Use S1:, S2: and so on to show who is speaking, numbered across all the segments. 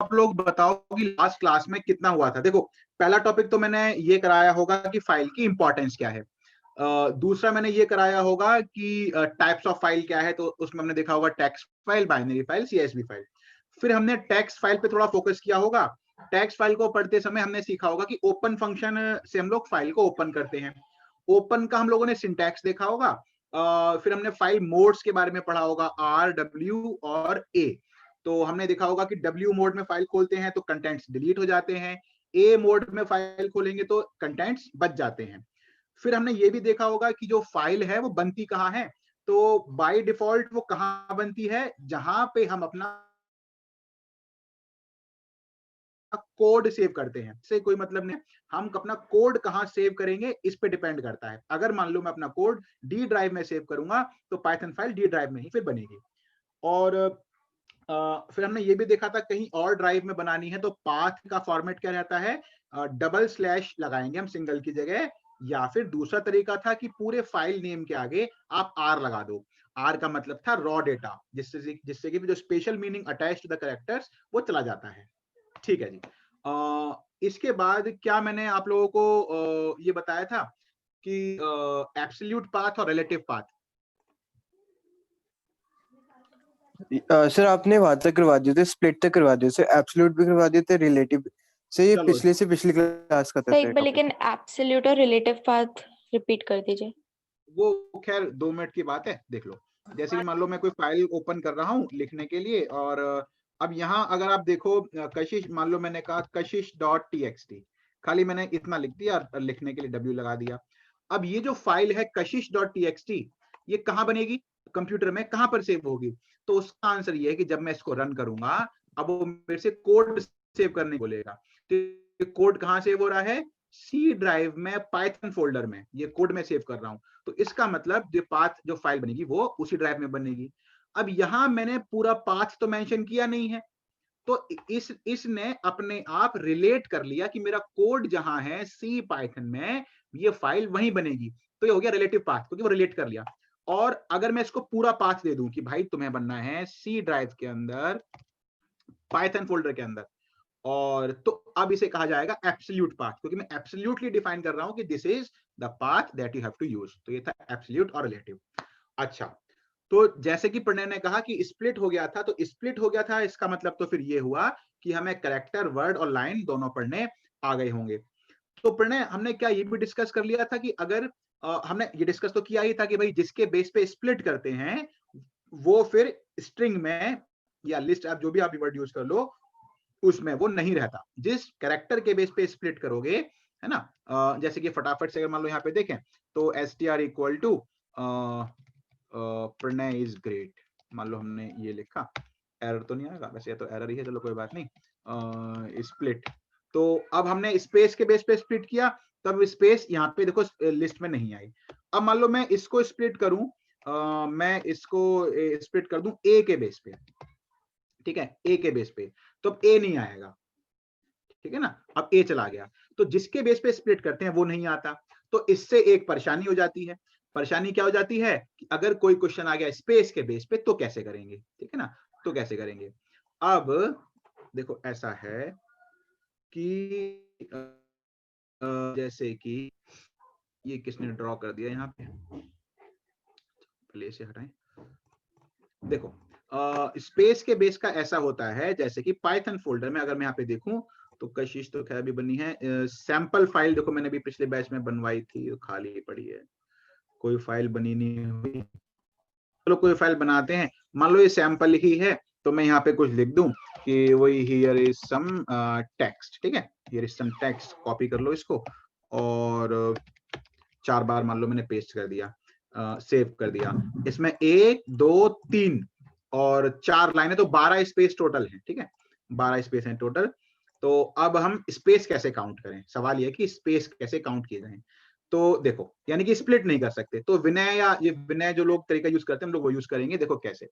S1: आप लोग बताओ कि लास्ट क्लास में कितना हुआ था। देखो, पहला टॉपिक तो मैंने ये कराया होगा कि फाइल की इंपॉर्टेंस क्या है। दूसरा मैंने ये कराया होगा कि टाइप्स ऑफ फाइल क्या है, तो उसमें हमने देखा होगा text file, binary file, CSV file. फिर हमने टेक्स्ट फाइल पे थोड़ा फोकस किया होगा। टेक्स्ट फाइल को पढ़ते समय हमने सीखा होगा कि ओपन फंक्शन से हम लोग फाइल को ओपन करते हैं। ओपन का हम लोगों ने सिंटैक्स देखा होगा। फिर हमने फाइल मोड्स के बारे में पढ़ा होगा, आर, डब्ल्यू और ए। तो हमने देखा होगा कि डब्ल्यू मोड में फाइल खोलते हैं तो कंटेंट्स डिलीट हो जाते हैं, ए मोड में फाइल खोलेंगे तो कंटेंट्स बच जाते हैं। फिर हमने ये भी देखा होगा कि जो फाइल है वो बनती कहाँ है। तो बाय डिफॉल्ट वो कहाँ बनती है, जहां पे हम अपना कोड सेव करते हैं। इससे कोई मतलब नहीं, हम अपना कोड कहाँ सेव करेंगे इस पे डिपेंड करता है। अगर मान लो मैं अपना कोड डी ड्राइव में सेव करूंगा तो पाइथन फाइल डी ड्राइव में ही फिर बनेगी। और फिर हमने ये भी देखा था कहीं और ड्राइव में बनानी है तो पाथ का फॉर्मेट क्या रहता है, डबल स्लैश लगाएंगे हम सिंगल की जगह, या फिर दूसरा तरीका था कि पूरे फाइल नेम के आगे आप आर लगा दो। आर का मतलब था रॉ डेटा, जिससे कि जो special meaning attach to the characters वो चला जाता है। ठीक है जी। इसके बाद क्या मैंने आप लोगों को ये बताया था कि एब्सोल्यूट पाथ और रिलेटिव पाथ।
S2: सर आपने वहां तक करवा दिए थे, स्प्लिट तक करवा दिए थे, एब्सोल्यूट भी करवा दिए थे, रिलेटिव से ये पिछले से पिछली क्लास का था।
S3: एक बार लेकिन एब्सोल्यूट और रिलेटिव पाथ रिपीट कर दीजिए।
S1: वो खैर 2 मिनट की बात है, देख लो। जैसे कि मान लो मैं कोई फाइल ओपन कर रहा हूँ लिखने के लिए, और अब यहाँ अगर आप देखो कशिश, मान लो मैंने कहा kashish.txt, खाली मैंने इतना लिख दिया और लिखने के लिए w लगा दिया। अब ये जो फाइल है kashish.txt, ये कहाँ बनेगी, कंप्यूटर में कहाँ पर सेव होगी। तो उसका आंसर ये है कि जब मैं इसको रन करूंगा, अब वो मेरे से कोड सेव करने बोलेगा। तो कोड कहाँ सेव हो रहा है, सी ड्राइव में, पाइथन फोल्डर में ये कोड में सेव कर रहा हूं। तो इसका मतलब जो पाथ, जो फाइल बनेगी वो उसी ड्राइव में बनेगी। अब यहां मैंने पूरा पाथ तो मेंशन किया नहीं है, तो इसने अपने आप रिलेट कर लिया कि मेरा कोड जहां है सी पाइथन में, ये फाइल वहीं बनेगी। तो ये हो गया रिलेटिव पाथ, क्योंकि वो रिलेट कर लिया। और अगर मैं इसको पूरा पाथ दे दूं कि भाई तुम्हें बनना है सी ड्राइव के अंदर, पाइथन फोल्डर के अंदर, और तो अब इसे कहा जाएगा एब्सोल्यूट पाथ, क्योंकि मैं एब्सोल्यूटली डिफाइन कर रहा हूं कि this is the path that you have to use. तो ये था एब्सोल्यूट और रिलेटिव। अच्छा, तो जैसे कि प्रणय ने कहा कि स्प्लिट हो गया था, तो स्प्लिट हो गया था इसका मतलब तो फिर ये हुआ कि हमें कैरेक्टर, वर्ड और लाइन दोनों पढ़ने आ गए होंगे। तो प्रणय, हमने क्या ये भी डिस्कस कर लिया था कि अगर हमने ये डिस्कस तो किया ही था कि भाई जिसके बेस पे स्प्लिट करते हैं वो फिर स्ट्रिंग में या लिस्ट, आप जो भी आप वर्ड यूज कर लो, उसमें वो नहीं रहता। जिस कैरेक्टर के बेस पे स्प्लिट करोगे, है ना, जैसे कि फटाफट से अगर मान लो यहाँ पे देखें तो str equal to Pranay is great, मान लो हमने ये लिखा, एरर तो नहीं आएगा, वैसे ये तो एरर ही है, चलो कोई बात नहीं। स्प्लिट, तो अब हमने स्पेस के बेस पे स्प्लिट किया, तब स्पेस यहाँ पे देखो लिस्ट में नहीं आई। अब मान लो मैं इसको स्प्लिट करूं, मैं इसको स्प्लिट कर दूं ए के बेस पे, ठीक है, ए के बेस पे, तो अब ए नहीं आएगा, ठीक है ना, अब ए चला गया। तो जिसके बेस पे स्प्लिट करते हैं वो नहीं आता। तो इससे एक परेशानी हो जाती है। परेशानी क्या हो जाती है कि अगर कोई क्वेश्चन आ गया स्पेस के बेस पे तो कैसे करेंगे, ठीक है ना, तो कैसे करेंगे। अब देखो ऐसा है कि जैसे कि ये किसने ड्रॉ कर दिया यहाँ पे, पहले इसे हटाएं। देखो स्पेस के बेस का ऐसा होता है, जैसे कि पाइथन फोल्डर में अगर मैं यहाँ पे देखूं तो कशिश तो खैर भी बनी है, सैंपल फाइल देखो मैंने भी पिछले बैच में बनवाई थी, खाली पड़ी है, कोई फाइल बनी नहीं हुई। चलो कोई फाइल बनाते हैं, मान लो ये सैंपल ही है, तो मैं यहाँ पे कुछ लिख दूं कि वही हियर इज सम टेक्स्ट, ठीक है, here is some text, copy कर लो इसको और 4 बार मान लो मैंने पेस्ट कर दिया, सेव कर दिया। इसमें 1 2 3 और 4 लाइनें, तो 12 स्पेस टोटल है, ठीक है, 12 स्पेस है टोटल। तो अब हम स्पेस कैसे काउंट करें, सवाल यह है कि स्पेस कैसे काउंट किए जाएं। तो देखो, यानी कि स्प्लिट नहीं कर सकते, तो विनय या ये विनय जो लोग तरीका यूज करते हैं हम लोग वो यूज करेंगे। देखो कैसे,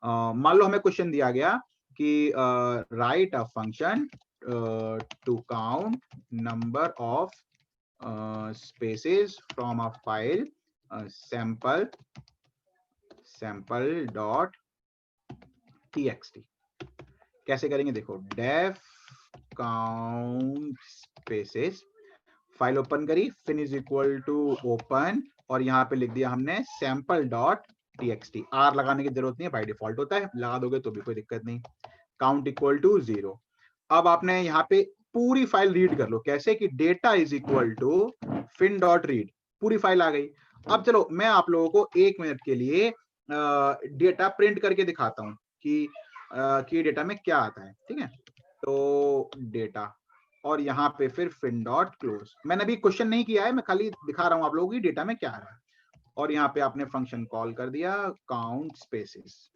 S1: मान लो हमें क्वेश्चन दिया गया कि write a function to count number of spaces from a file sample dot txt। कैसे करेंगे देखो, def count spaces, file open करी, fin is equal to open, और यहाँ पे लिख दिया हमने सैंपल डॉट टीएक्सटी। आर लगाने की जरूरत नहीं है, बाय डिफॉल्ट होता है, लगा दोगे तो भी कोई दिक्कत नहीं। Count equal to 0। अब आपने यहाँ पे पूरी फाइल रीड कर लो, कैसे कि data is equal to fin dot read, पूरी फाइल आ गई। अब चलो मैं आप लोगों को 1 मिनट के लिए डेटा प्रिंट करके दिखाता हूँ कि डेटा में क्या आता है, ठीक है। तो डेटा, और यहाँ पे फिर फिन डॉट क्लोज। मैंने अभी क्वेश्चन नहीं किया है, मैं खाली दिखा रहा हूँ आप लोगों की डेटा में क्या आ रहा है। और यहाँ पे आपने फंक्शन कॉल कर दिया काउंट स्पेसेस,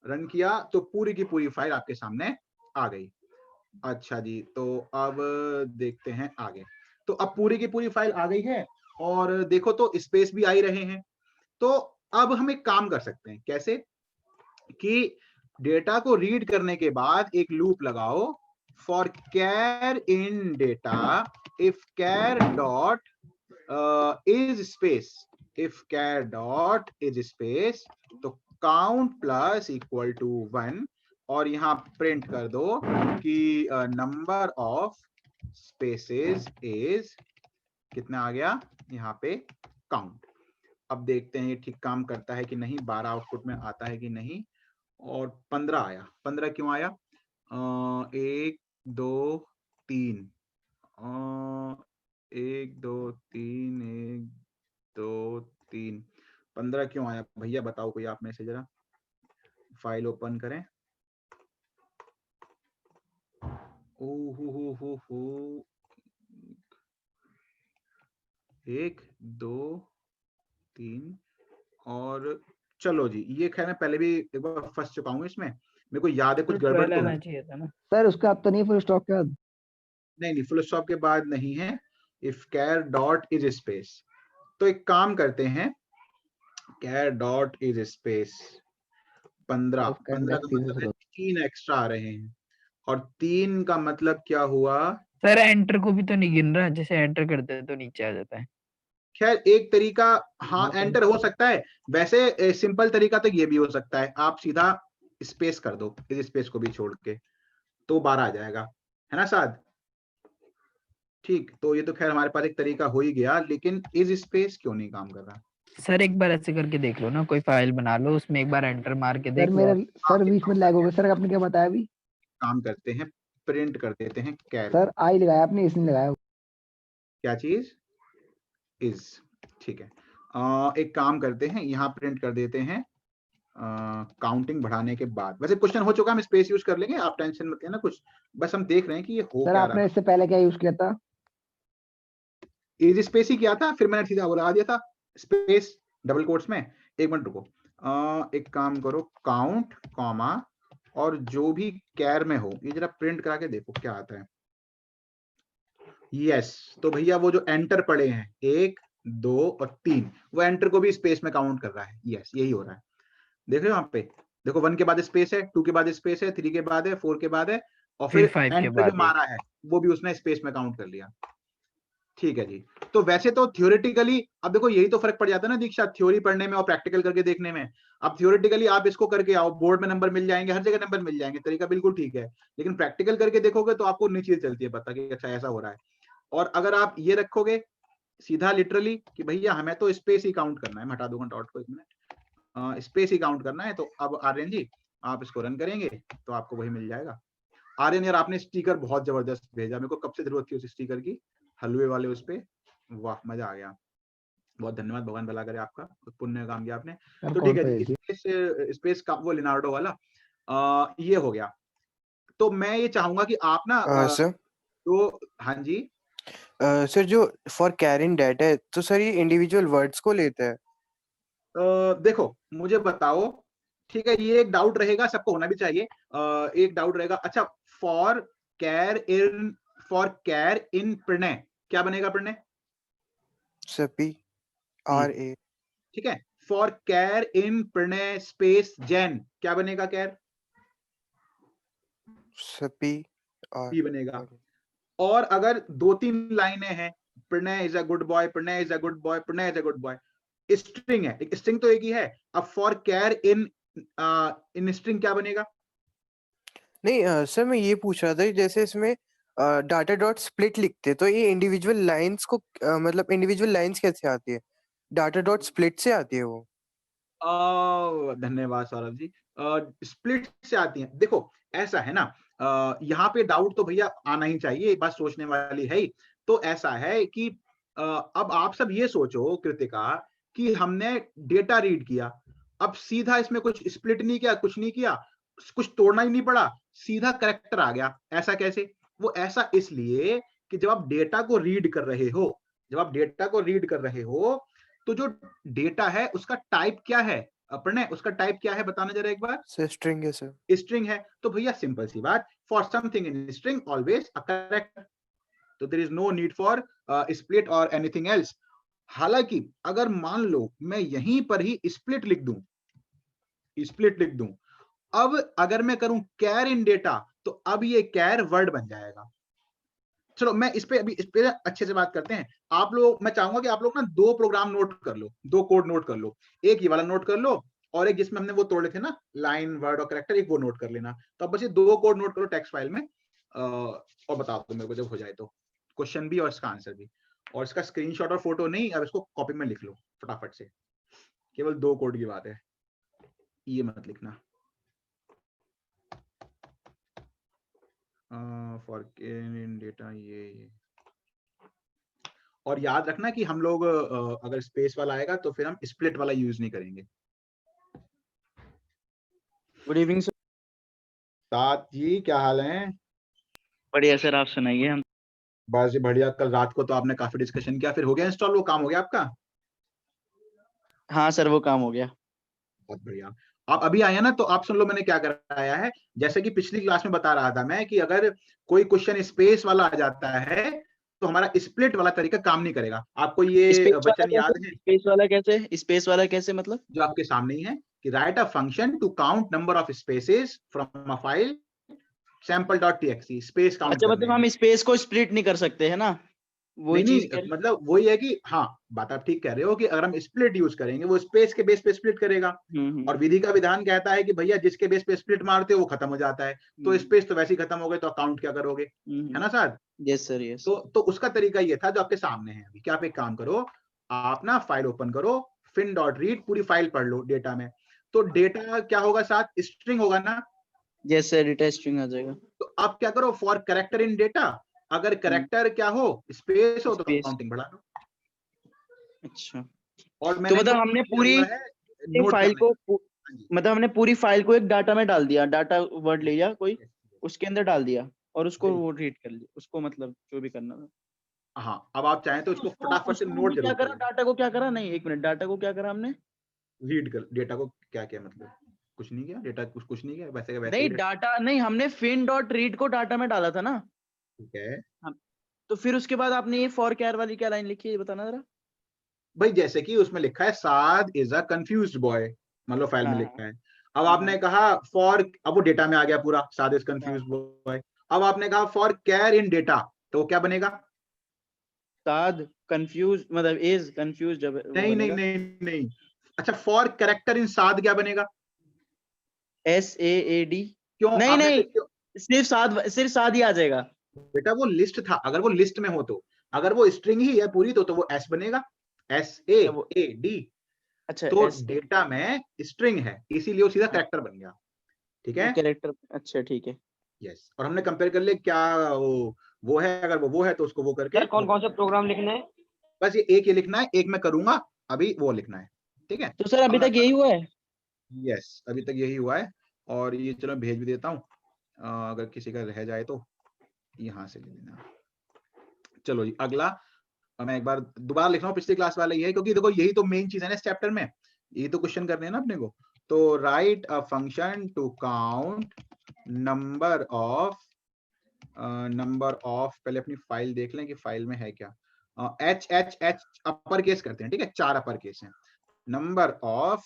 S1: रन किया तो पूरी की पूरी फाइल आपके सामने आ गई। अच्छा जी, तो अब देखते हैं आगे। तो अब पूरी की पूरी फाइल आ गई है, और देखो तो स्पेस भी आ ही रहे हैं। तो अब हम एक काम कर सकते हैं, कैसे कि डेटा को रीड करने के बाद एक लूप लगाओ, for char in data if char dot is space, if char dot is space, तो काउंट प्लस इक्वल टू 1, और यहाँ प्रिंट कर दो कि नंबर ऑफ स्पेसेस इज, कितना आ गया यहाँ पे, काउंट। अब देखते हैं ये ठीक काम करता है कि नहीं, 12 आउटपुट में आता है कि नहीं, और 15 आया। 15 क्यों आया? 1 2 3, 1 2 3, 1 2 3, 15 क्यों आया भैया, बताओ कोई आप में से जरा। फाइल ओपन करें। हो 1 2 3, और चलो जी, ये खैर मैं पहले भी एक बार फंस चुका हूँ इसमें, मेरे को याद है कुछ गड़बड़ तो है।
S4: चाहिए था ना सर, उसका अब तो नहीं फुल स्टॉप के बाद?
S1: नहीं, फुल स्टॉप के बाद नहीं है, if char dot is space. तो एक काम करते हैं, कैर डॉट इज स्पेस 15 का मतलब है 3 एक्स्ट्रा आ रहे हैं, और 3 का मतलब क्या हुआ
S4: सर? एंटर को भी तो नहीं गिन रहा, जैसे एंटर करते हैं तो नीचे आ जाता है।
S1: खैर एक तरीका, हाँ एंटर हो सकता है, वैसे सिंपल तरीका तो ये भी हो सकता है, आप सीधा स्पेस कर दो, इस स्पेस को भी छोड़ के, तो 12 आ जाएगा, है ना साद? ठीक, तो ये तो खैर हमारे पास एक तरीका हो ही गया, लेकिन इस स्पेस क्यों नहीं काम कर रहा?
S4: सर एक बार ऐसे करके देख लो ना, कोई फाइल बना लो, उसमें एक बार एंटर मार के देख
S5: सर
S4: लो।
S5: मेरा सर बीच में लैग हो गया सर, आपने क्या बताया अभी?
S1: काम करते हैं, प्रिंट कर देते हैं कैर।
S5: सर आई लगाया आपने, इसने लगाया।
S1: क्या चीज? इज, ठीक है। एक काम करते हैं, यहाँ प्रिंट कर देते हैं काउंटिंग बढ़ाने के बाद। वैसे क्वेश्चन हो चुका, हम स्पेस यूज कर लेंगे, आप टेंशन मत लेना कुछ, बस हम देख रहे हैं कि ये हो
S5: सर
S1: क्या
S5: आपने
S1: रहा।
S5: इससे पहले क्या यूज किया था?
S1: इज स्पेस ही किया था, फिर मैंने सीधा वो लगा दिया था स्पेस डबल कोट्स में। एक मिनट रुको, एक काम करो, काउंट कॉमा और जो भी कैर में हो, ये जरा प्रिंट करा के देखो क्या आता है। यस, तो भैया वो जो एंटर पड़े हैं 1 2 और 3, वो एंटर को भी स्पेस में काउंट कर रहा है। यस, यही हो रहा है, देख रहे हो यहाँ पे, देखो 1 के बाद स्पेस है, 2 के बाद स्पेस है, 3 के बाद है, 4 के बाद है, और फिर
S4: 5 के
S1: एंटर जो
S4: बाद
S1: मारा है वो भी उसने स्पेस में काउंट कर लिया। ठीक है जी। तो वैसे तो थियोरेटिकली, अब देखो यही तो फर्क पड़ जाता है ना दीक्षा, थ्योरी पढ़ने में और प्रैक्टिकल करके देखने में। अब थियोरेटिकली आप इसको करके आओ, बोर्ड में नंबर मिल जाएंगे, हर जगह नंबर मिल जाएंगे, तरीका बिल्कुल ठीक है, लेकिन प्रैक्टिकल करके देखोगे तो आपको नई चीज चलती है पता कि अच्छा ऐसा हो रहा है। और अगर आप ये रखोगे सीधा लिटरली कि भैया हमें तो स्पेस ही काउंट करना है, मैं हटा दूंगा डॉट को, 1 मिनट, स्पेस ही काउंट करना है, तो अब आर्यन जी आप इसको रन करेंगे तो आपको वही मिल जाएगा। आर्यन यार आपने स्टिकर बहुत जबरदस्त भेजा, मेरे को कब से जरूरत थी उस स्टिकर की, हलवे वाले उस पे, वाह मजा आ गया, बहुत धन्यवाद, भगवान भला करे आपका, पुण्य काम किया आपने। तो ठीक है जी, स्पेस का वो लिनार्डो वाला ये हो गया। तो मैं ये चाहूंगा कि आप ना
S2: सर
S1: तो हाँ जी
S2: सर जो फॉर कैरिंग डेटा है, तो सर ये इंडिविजुअल वर्ड्स को लेता है?
S1: देखो मुझे बताओ, ठीक है, ये एक डाउट रहेगा, सबको होना भी चाहिए, एक डाउट रहेगा। अच्छा, फॉर कैर इन प्रणय क्या बनेगा? Pranay
S2: sir PRA।
S1: ठीक है, for char in Pranay space Jain क्या बनेगा? कैर
S2: सर PR।
S1: पी बनेगा। और अगर 2-3 लाइनें हैं, Pranay is a good boy, Pranay is a good boy, Pranay is a good boy, string है, एक स्ट्रिंग तो एक ही है। अब फॉर कैर इन स्ट्रिंग क्या बनेगा?
S2: नहीं सर मैं ये पूछ रहा था कि जैसे इसमें डाटा डॉट स्प्लिट लिखते तो ये इंडिविजुअल लाइंस को मतलब इंडिविजुअल लाइंस कैसे आती है? डाटा डॉट स्प्लिट से आती है वो?
S1: धन्यवाद सौरभ जी। स्प्लिट से आती हैं। देखो ऐसा है ना, यहाँ पे डाउट तो भैया आना ही चाहिए, ये बात सोचने वाली है ही। तो ऐसा है कि अब आप सब ये सोचो कृतिका कि हमने डेटा रीड किया, अब सीधा इसमें कुछ स्प्लिट नहीं किया, कुछ नहीं किया, कुछ तोड़ना ही नहीं पड़ा, सीधा करेक्टर आ गया। ऐसा कैसे? वो ऐसा इसलिए कि जब आप डेटा को रीड कर रहे हो, जब आप डेटा को रीड कर रहे हो तो जो डेटा है उसका टाइप क्या है? प्रणय, उसका टाइप क्या है बताना जरा एक बार।
S2: सर स्ट्रिंग है सर।
S1: स्ट्रिंग है, तो भैया सिंपल सी बात, for something in string always a character, तो there is no need for split और एनीथिंग एल्स। हालांकि अगर मान लो मैं यहीं पर ही स्प्लिट लिख दूं, स्प्लिट लिख दूं, अब अगर मैं करूं कैर इन डेटा, तो अब ये कैर वर्ड बन जाएगा। चलो मैं इस पे अच्छे से बात करते हैं। आप लोग, मैं चाहूंगा कि आप लोग ना दो प्रोग्राम नोट कर लो, दो कोड नोट कर लो। एक ये वाला नोट कर लो और एक जिसमें हमने वो तोड़े थे ना, लाइन वर्ड और कैरेक्टर, एक वो नोट कर लेना। तो अब बस ये दो कोड नोट करो टेक्स्ट फाइल में, और बता दो मेरे को जब हो जाए तो, क्वेश्चन भी और इसका आंसर भी। और इसका स्क्रीनशॉट और फोटो नहीं, अब इसको कॉपी में लिख लो फटाफट से। केवल दो कोड की बात है, ये मत लिखना। फॉर इन डेटा ये और याद रखना कि हम लोग अगर स्पेस वाला आएगा तो फिर हम स्प्लिट वाला यूज नहीं करेंगे।
S6: Good evening sir.
S1: साथ जी क्या हाल है?
S6: बढ़िया सर, आप सुनाइए। हम
S1: बस जी बढ़िया। कल रात को तो आपने काफी डिस्कशन किया, फिर हो गया इंस्टॉल, वो काम हो गया आपका?
S6: हाँ सर, वो काम हो गया।
S1: बहुत बढ़िया। आप अभी आए हैं ना, तो आप सुन लो मैंने क्या कराया है। जैसे कि पिछली क्लास में बता रहा था मैं कि अगर कोई क्वेश्चन स्पेस वाला आ जाता है तो हमारा स्प्लिट वाला तरीका काम नहीं करेगा। आपको ये
S6: स्पेस वाला
S1: वचन याद है?
S6: स्पेस वाला कैसे? स्पेस वाला कैसे मतलब?
S1: जो आपके सामने ही है कि write a function to count number of spaces from a file sample.txt, space count
S6: अच्छा,
S1: करने
S6: मतलब
S1: हैं।
S6: हम स्पेस को स्प्लिट नहीं कर सकते है ना? वही
S1: नहीं
S6: चीज
S1: नहीं, मतलब वही है कि हाँ, बात आप ठीक कह रहे हो कि अगर हम स्प्लिट यूज करेंगे वो स्पेस के बेस पे स्प्लिट करेगा। और विधि का विधान कहता है कि भैया जिसके बेस पे स्प्लिट मारते हो वो खत्म हो जाता है। तो स्पेस तो वैसे ही खत्म हो गए, तो अकाउंट क्या करोगे? है ना सर?
S6: Yes sir, yes.
S1: तो उसका तरीका ये था जो आपके सामने है अभी। क्या आप एक काम करो, आप ना फाइल ओपन करो, fin.read, पूरी फाइल पढ़ लो डेटा में। तो डेटा क्या होगा? साथ स्ट्रिंग होगा ना?
S6: यस सर, डेटा स्ट्रिंग आ जाएगा।
S1: तो आप क्या करो, फॉर कैरेक्टर इन डेटा, अगर कैरेक्टर क्या हो, स्पेस हो, तो
S6: स्पेस।
S1: काउंटिंग बढ़ा दो।
S6: अच्छा,
S1: और
S6: तो
S1: मैंने
S6: मतलब
S1: नोट
S6: हमने
S1: किया
S6: पूरी
S1: हुआ है, नोट
S6: फाइल
S1: करना
S6: को
S1: है। हाँ जी।
S6: मतलब हमने पूरी फाइल को एक डाटा में डाल दिया, डाटा वर्ड ले लिया कोई, उसके अंदर डाल दिया और उसको वो रीड कर लिया, उसको मतलब जो भी करना था।
S1: हाँ, अब आप चाहें तो इसको
S6: उसको
S1: फटाफट से
S6: उसको
S1: नोट
S6: हमने क्या
S1: जरूर
S6: करा?
S1: करें।
S6: डाटा को क्या करा? नहीं, एक मिनट, डाटा को क्या करा हमने?
S1: रीड कर डेटा को, क्या क्या मतलब? कुछ नहीं किया, डेटा कुछ नहीं किया, वैसे का वैसे ही
S6: नहीं,
S1: डेटा।
S6: डाटा नहीं, हमने फिन डॉट रीड को डाटा में डाला था ना।
S1: ठीक है
S6: हाँ, तो फिर उसके बाद आपने ये फॉर कैर वाली क्या लाइन लिखी है, ये बताना जरा।
S1: भाई, जैसे कि उसमें लिखा है साद इज अ कंफ्यूज्ड बॉय, मतलब फाइल में
S6: हाँ
S1: लिखा है। अब
S6: हाँ
S1: आपने कहा फॉर, अब वो डेटा में आ गया पूरा, साद इज
S6: हाँ।
S1: Confused boy. अब आपने कहा फॉर कैर इन डेटा, तो क्या बनेगा?
S6: साद कंफ्यूज मतलब इज कंफ्यूज, जब वो
S1: नहीं नहीं
S6: बनेगा
S1: नहीं नहीं। अच्छा, फॉर कैरेक्टर इन साद क्या बनेगा?
S6: SAAD।
S1: क्यों
S6: नहीं
S1: आपने
S6: नहीं,
S1: क्यों?
S6: सिर्फ साद ही आ जाएगा।
S1: बेटा वो लिस्ट था, अगर वो लिस्ट में हो तो, अगर वो स्ट्रिंग ही है पूरी तो वो एस बनेगा, SAAD।
S6: अच्छा,
S1: तो
S6: SA
S1: डेटा में स्ट्रिंग है इसीलिए वो सीधा कैरेक्टर बन गया। ठीक
S6: वो
S1: है?
S6: कैरेक्टर। अच्छा ठीक है
S1: यस। और हमने कंपेयर कर लिया क्या वो है, अगर वो है तो उसको वो करके
S7: सर। कौन कौन से प्रोग्राम लिखने हैं?
S1: बस ये एक ये लिखना है, एक मैं करूंगा अभी, वो लिखना है। ठीक है?
S6: तो सर
S1: अब
S6: अभी
S1: मैं,
S6: तक यही हुआ है।
S1: यस अभी तक यही हुआ है। और ये चलो मैं भेज भी देता हूँ, अगर किसी का रह जाए तो यहाँ से ले लेना। चलो जी, अगला मैं एक बार दोबारा लिख रहा हूँ, पिछली क्लास वाला ही है, क्योंकि देखो यही तो मेन चीज है ना इस चैप्टर में, यही तो क्वेश्चन करने हैं ना अपने को। तो write a function to count number of पहले अपनी फाइल देख लें कि फाइल में है क्या। H अपर केस करते हैं, ठीक है? 4 अपर केस हैं। Number of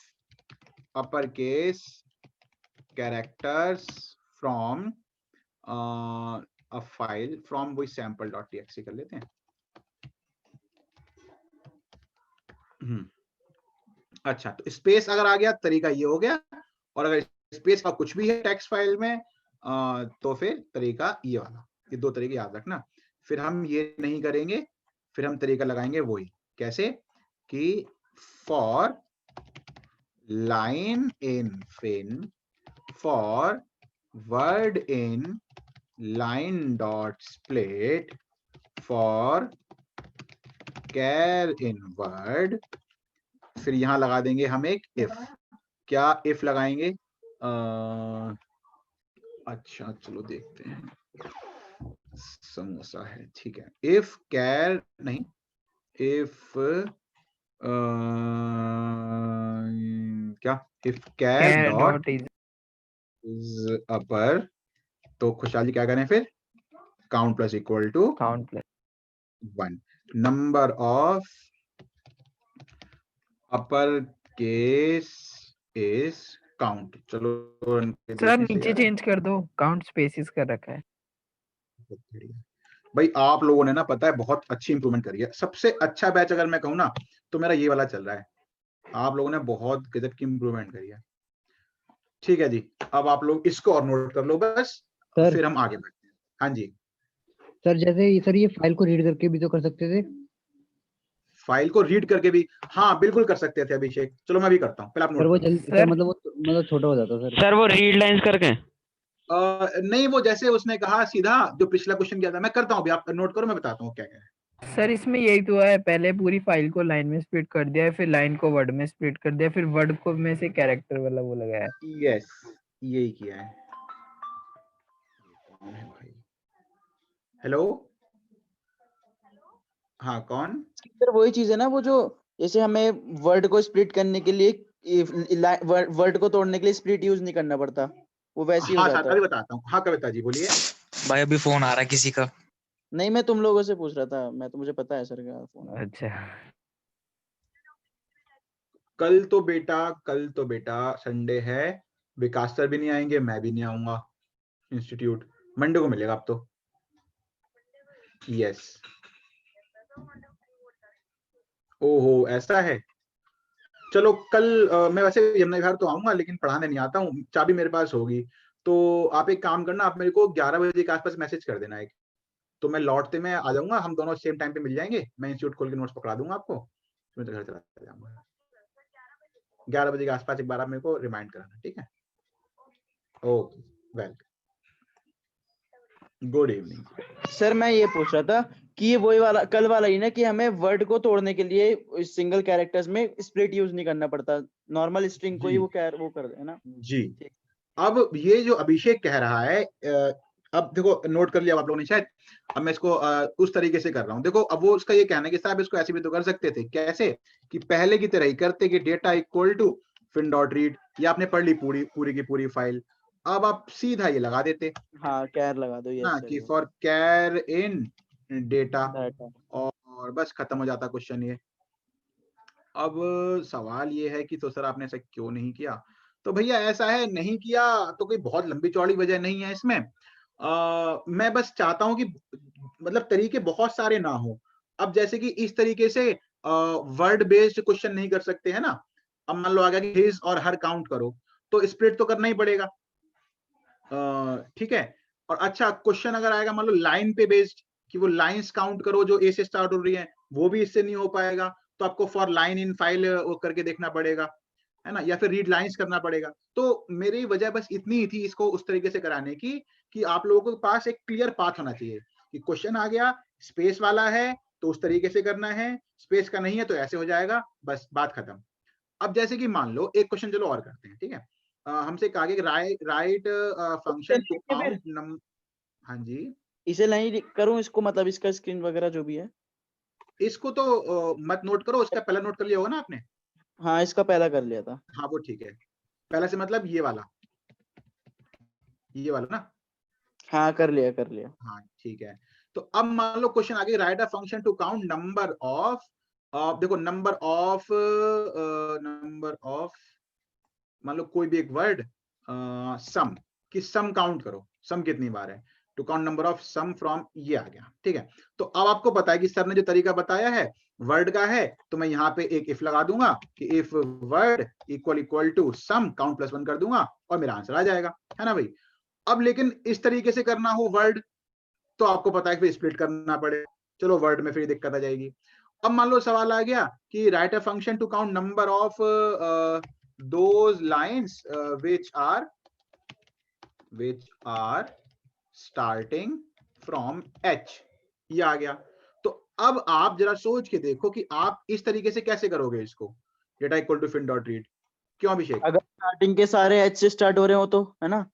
S1: upper case characters from a file, from वही sample.txt कर लेते हैं। अच्छा, तो स्पेस अगर आ गया तरीका ये हो गया। और अगर स्पेस का कुछ भी है टेक्स्ट फाइल में, तो फिर तरीका ये वाला, ये दो तरीके याद रखना। फिर हम ये नहीं करेंगे, फिर हम तरीका लगाएंगे वही, कैसे कि for line in fin for word in line dot split for char in word, फिर यहां लगा देंगे हम एक इफ। क्या इफ लगाएंगे? अच्छा चलो देखते हैं, समोसा है, ठीक है। इफ कैर नहीं, इफ क्या, if char
S4: care
S1: dot
S4: dot is
S1: is upper, तो खुशहाल जी क्या करें फिर? Count plus equal to
S4: count plus
S1: 1, number of upper case is count. चलो
S4: सर नीचे चेंज कर दो, काउंट स्पेसिस कर रखा है।
S1: भाई आप लोगों ने ना पता है बहुत अच्छी इंप्रूवमेंट करी है। सबसे अच्छा बैच अगर मैं कहूँ ना तो मेरा ये वाला चल रहा है। आप लोगों ने बहुत गजब की इंप्रूवमेंट करी है। ठीक है जी, अब आप लोग इसको और नोट कर लो बस,
S5: सर
S1: फिर हम आगे बढ़ते हैं। हाँ जी,
S5: सर जैसे सर ये फाइल को रीड करके भी तो कर सकते थे।
S1: फाइल को रीड करके भी, हाँ बिल्कुल कर सकते थे अभिषेक। चलो मैं भी करता हूँ, पहले आप
S5: सर
S1: नोट
S5: वो
S1: करो।
S5: जल्दी
S4: सर-
S5: सर मतलब वो मतलब छोटा हो जाता सर।
S7: सर वो रीड लाइंस करके
S1: नहीं वो जैसे उसने कहा सीधा जो पिछला क्वेश्चन किया था, मैं करता हूँ अभी, आप नोट करो, मैं बताता हूँ क्या क्या है।
S4: सर इसमें यही तो है, पहले पूरी फाइल को लाइन में स्प्लिट कर दिया है, फिर लाइन को वर्ड में स्प्लिट कर दिया, फिर वर्ड को में से कैरेक्टर वाला वो लगाया है।
S1: यस, यही किया है। कौन है भाई? हेलो, हाँ कौन?
S6: सर वही चीज है ना, वो जो जैसे हमें वर्ड को स्प्लिट करने के लिए वर्ड को तोड़ने के लिए स्प्लिट यूज नहीं करना पड़ता, वो वैसे ही हो
S1: हाँ
S6: जाता
S1: सर,
S6: है।
S1: अभी बताता हूँ। हाँ कविता जी बोलिए।
S8: भाई अभी फोन आ रहा है किसी का।
S6: नहीं मैं तुम लोगों से पूछ रहा था, मैं तो मुझे पता है सर का फोन।
S4: अच्छा
S1: कल तो बेटा संडे है, विकास सर भी नहीं आएंगे, मैं भी नहीं आऊंगा इंस्टीट्यूट। मंडे को मिलेगा अब तो। यस, ओहो ऐसा है। चलो कल मैं वैसे यमुना घर तो आऊंगा, लेकिन पढ़ाने नहीं आता हूँ। चाबी मेरे पास होगी, तो आप एक काम करना, आप मेरे को 11 बजे के आसपास मैसेज कर देना एक, तो मैं लौटते में आ जाऊंगा, हम दोनों सेम टाइम पे मिल जाएंगे। मैं इंस्टीट्यूट खोल के नोट्स पकड़ा दूंगा आपको, मैं तो घर चला जाऊंगा। 11 बजे के आसपास एक बार आप मेरे को रिमाइंड कराना, ठीक है? Okay, well, good evening.
S6: Sir मैं ये पूछ रहा था कि ये वही वाला कल वाला ही ना, कि हमें वर्ड को तोड़ने के लिए सिंगल कैरेक्टर्स में स्प्लिट यूज नहीं करना पड़ता, नॉर्मल स्ट्रिंग को ही
S1: जी।
S6: वो कर दे ना।
S1: जी, अब ये जो अभिषेक कह रहा है, अब देखो नोट कर लिया आप लोगों ने शायद। अब मैं इसको उस तरीके से कर रहा हूँ। देखो अब वो उसका ये कहना है कि साहब इसको ऐसे भी तो कर सकते थे। कैसे? कि पहले की तरह ही करते कि data equal to fin dot read, या आपने पढ़ ली पूरी की पूरी फाइल, अब आप सीधा ये लगा देते
S6: हाँ कैर लगा दो,
S1: ना
S6: यस
S1: कि
S6: sir.
S1: For char in data,
S6: data
S1: और बस खत्म हो जाता क्वेश्चन ये। अब सवाल ये है कि तो सर आपने ऐसा क्यों नहीं किया? तो भैया ऐसा है, नहीं किया तो कोई बहुत लंबी चौड़ी वजह नहीं है इसमें। मैं बस चाहता हूं कि मतलब तरीके बहुत सारे ना हो। अब जैसे कि इस तरीके से वर्ड बेस्ड क्वेश्चन नहीं कर सकते है ना। अब मान लो आ गया कि हिज और हर काउंट करो, तो स्प्लिट तो करना ही पड़ेगा। ठीक है। और अच्छा क्वेश्चन अगर आएगा मान लो लाइन पे बेस्ड, कि वो लाइंस काउंट करो जो ए से स्टार्ट हो रही है, वो भी इससे नहीं हो पाएगा। तो आपको फॉर लाइन इन फाइल वो करके देखना पड़ेगा, है ना, या फिर रीड लाइंस करना पड़ेगा। तो मेरी वजह बस इतनी ही थी इसको उस तरीके से कराने की, कि आप लोगों के पास एक क्लियर पाथ होना चाहिए कि क्वेश्चन आ गया, स्पेस वाला है तो उस तरीके से करना है, स्पेस का नहीं है तो ऐसे हो जाएगा, बस बात खत्म। अब जैसे कि मान लो एक क्वेश्चन चलो और करते हैं, ठीक है। हमसे कहा गया write function to count number. हाँ जी,
S6: इसे नहीं करूं इसको, मतलब इसका स्क्रीन वगैरह जो भी है।
S1: इसको तो मत नोट करो, इसका पहला नोट कर लिया होगा ना आपने।
S6: हाँ इसका पहला कर लिया था।
S1: हाँ वो ठीक है, पहला से मतलब ये वाला ना।
S6: हाँ कर लिया।
S1: हाँ ठीक है। तो अब मान लो क्वेश्चन आगे, write a function to count number of, देखो नंबर ऑफ मान लो कोई भी एक वर्ड सम, कि सम काउंट करो, सम कितनी बार है, to count number of some from, ये आ गया। ठीक है। तो अब आपको पता है कि सर ने जो तरीका बताया है वर्ड का है, तो मैं यहाँ पे एक इफ लगा दूंगा कि if word equal to some count +1 कर दूंगा और मेरा आंसर आ जाएगा, है ना भाई। अब लेकिन इस तरीके से करना हो वर्ड तो आपको पता है कि स्प्लिट करना पड़े, चलो वर्ड में फिर दिक्कत आ जाएगी। अब मान लो सवाल आ गया कि write a function to count number of those lines which are starting from h, ये आ गया। तो अब आप जरा सोच के देखो कि आप इस तरीके से कैसे करोगे इसको, data equal to fin dot read. क्यों अभिषेक?
S6: अगर स्टार्टिंग के सारे एच से स्टार्ट हो रहे हो तो, है ना?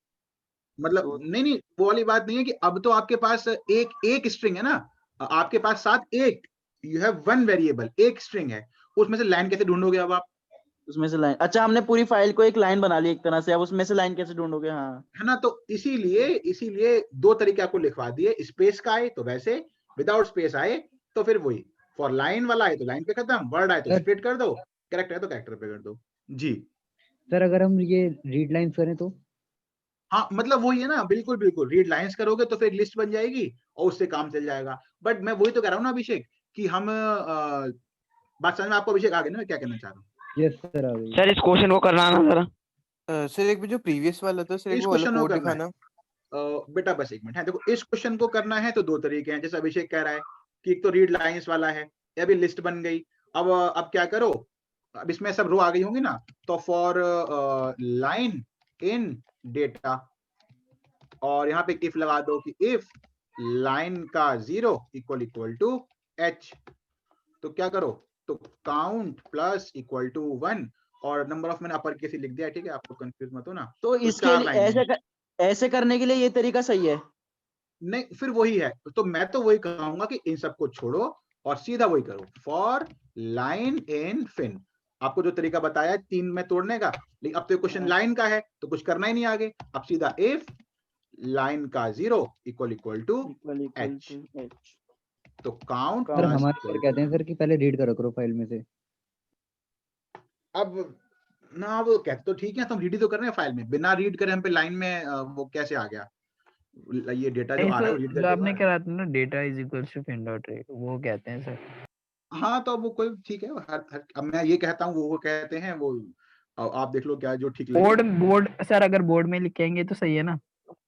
S1: मतलब
S6: तो-
S1: नहीं वो वाली बात नहीं है कि अब तो आपके पास एक स्ट्रिंग है ना, आपके पास साथ एक, यू हैव वन वेरिएबल, एक स्ट्रिंग है, उसमें से लाइन कैसे ढूंढोगे अब आप?
S6: उसमें से लाइन, अच्छा हमने पूरी फाइल को एक लाइन बना ली एक तरह से, अब उसमें से लाइन कैसे ढूंढोगे? हाँ
S1: है ना, तो इसीलिए दो तरीके आपको लिखवा दिए, स्पेस का आए तो वैसे, विदाउट स्पेस आए तो फिर वही। फॉर लाइन वाला आए तो लाइन पे खत्म, वर्ड आए तो
S5: सर-
S1: स्प्लिट कर दो, कैरेक्टर है तो कैरेक्टर पे कर दो। जी
S5: सर अगर हम ये रीड लाइंस करें तो?
S1: हाँ, मतलब वही है ना, बिल्कुल बिल्कुल, रीड लाइंस करोगे तो फिर लिस्ट बन जाएगी और उससे काम चल जाएगा। बट मैं वही तो कह रहा हूँ ना अभिषेक कि हम बात समझ में आपको अभिषेक आ गई ना मैं क्या कहना चाह रहा हूँ?
S5: यस सर आ गई।
S7: सर इस क्वेश्चन को करना ना जरा।
S2: सर एक जो प्रीवियस वाला था सर, एक
S1: इस
S2: वो वाला
S1: क्वेश्चन को
S2: कोड
S1: करना है।
S2: दिखाना।
S1: बेटा बस एक मिनट है, देखो इस क्वेश्चन को करना है तो दो तरीके हैं, जैसे अभिषेक कह रहा है कि एक तो रीड लाइंस वाला है, ये अभी लिस्ट बन गई। अब क्या करो, अब इसमें सब रो आ गई होंगी ना, तो फॉर लाइन इन डेटा, और यहाँ पे इफ लगा दो कि इफ लाइन का 0 इक्वल टू h, तो क्या करो, तो काउंट प्लस इक्वल टू 1, और नंबर ऑफ मैंने अपर केस ही लिख दिया, ठीक है, आपको कंफ्यूज मत हो ना।
S6: तो इसके
S1: चार
S6: लिए
S1: लाइन
S6: ऐसे करने के लिए ये तरीका सही है?
S1: नहीं, फिर वही है, तो मैं तो वही कहूंगा कि इन सबको छोड़ो और सीधा वही करो, फॉर लाइन इन फिन। आपको जो तरीका बताया 3 में तोड़ने का, लेकिन अब तो क्वेश्चन लाइन का है तो कुछ करना ही नहीं आगे, अब सीधा इफ लाइन का 0 इक्वल टू h, तो काउंट
S5: सर हमारे सर कहते हैं सर कि पहले रीड करो करो फाइल में से।
S1: अब ना वो कहते तो ठीक है, तुम रीड ही तो कर रहे हैं फाइल में, बिना रीड करे हम पे लाइन में वो कैसे आ गया, ये डेटा जो आ रहा है रीड
S4: जो
S1: करके
S4: आपने
S1: आ रहा
S4: कहा था ना data is equal to fin dot read, वो कहते हैं सर।
S1: है। हाँ तो वो कोई ठीक है, अब मैं ये कहता हूँ वो कहते हैं, वो आप देख लो क्या जो ठीक लगे।
S4: बोर्ड सर अगर बोर्ड में लिखेंगे तो सही है ना,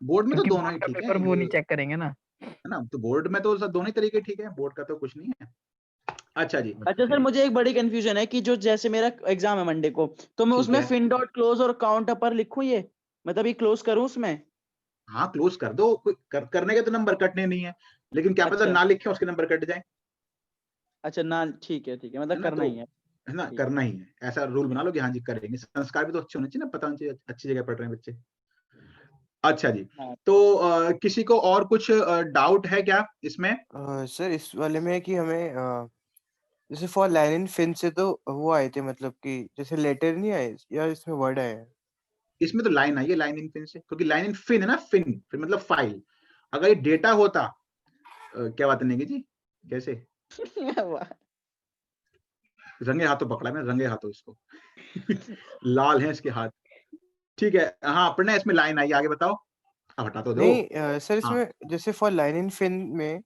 S1: बोर्ड में तो
S4: क्योंकि
S1: दोनों ही
S4: बोर्ड का
S1: ठीक
S4: पेपर
S1: है,
S4: वो
S1: ये
S4: नहीं चेक करेंगे ना।
S1: है ना, तो बोर्ड में तो सब दोनों ही तरीके ठीक है, बोर्ड का तो कुछ नहीं है। अच्छा जी,
S6: अच्छा सर मुझे एक बड़ी कंफ्यूजन है कि जो जैसे मेरा एग्जाम है मंडे को, तो मैं
S1: ठीक
S6: उसमें
S1: है।
S6: फिन डॉट क्लोज और काउंट अपर लिखूं, ये मतलब ये क्लोज करूं उसमें?
S1: हाँ क्लोज कर दो, करने के तो नंबर कटने नहीं है, लेकिन क्या पता
S6: अच्छा
S1: ना लिखे उसके नंबर कट जाए,
S6: अच्छा ना, ठीक है
S1: है
S6: मतलब
S1: ना,
S6: करना
S1: तो
S6: ही है।
S1: है ना,
S6: ठीक
S1: करना ही है, ऐसा रूल बना लो कि हाँ जी करेंगे, संस्कार भी तो अच्छे होने चाहिए ना, पता होना चाहिए अच्छी जगह पढ़ रहे हैं बच्चे। अच्छा जी,
S6: हाँ।
S1: तो किसी को और कुछ डाउट है क्या इसमें?
S2: सर इस वाले में है कि हमें जैसे फॉर लाइन इन फिन से तो वो आए थे, मतलब कि जैसे लेटर नहीं आए या इसमें वर्ड आए हैं।
S1: इसमें तो लाइन आई है लाइन इन फिन से, क्योंकि लाइन इन फिन है ना, फिन फिर मतलब फाइल। अगर ये डेटा होता क्या बात है नेगी जी, कैसे रंगे हाथों पकड़ा मैंने, रंगे हाथों इसको लाल है इसके हाथ। ठीक है, हाँ पढ़ना इसमें लाइन आई, आगे बताओ, अब हटा तो दो।
S2: नहीं सर
S1: हाँ
S2: इसमें जैसे फॉर लाइन इन फिन में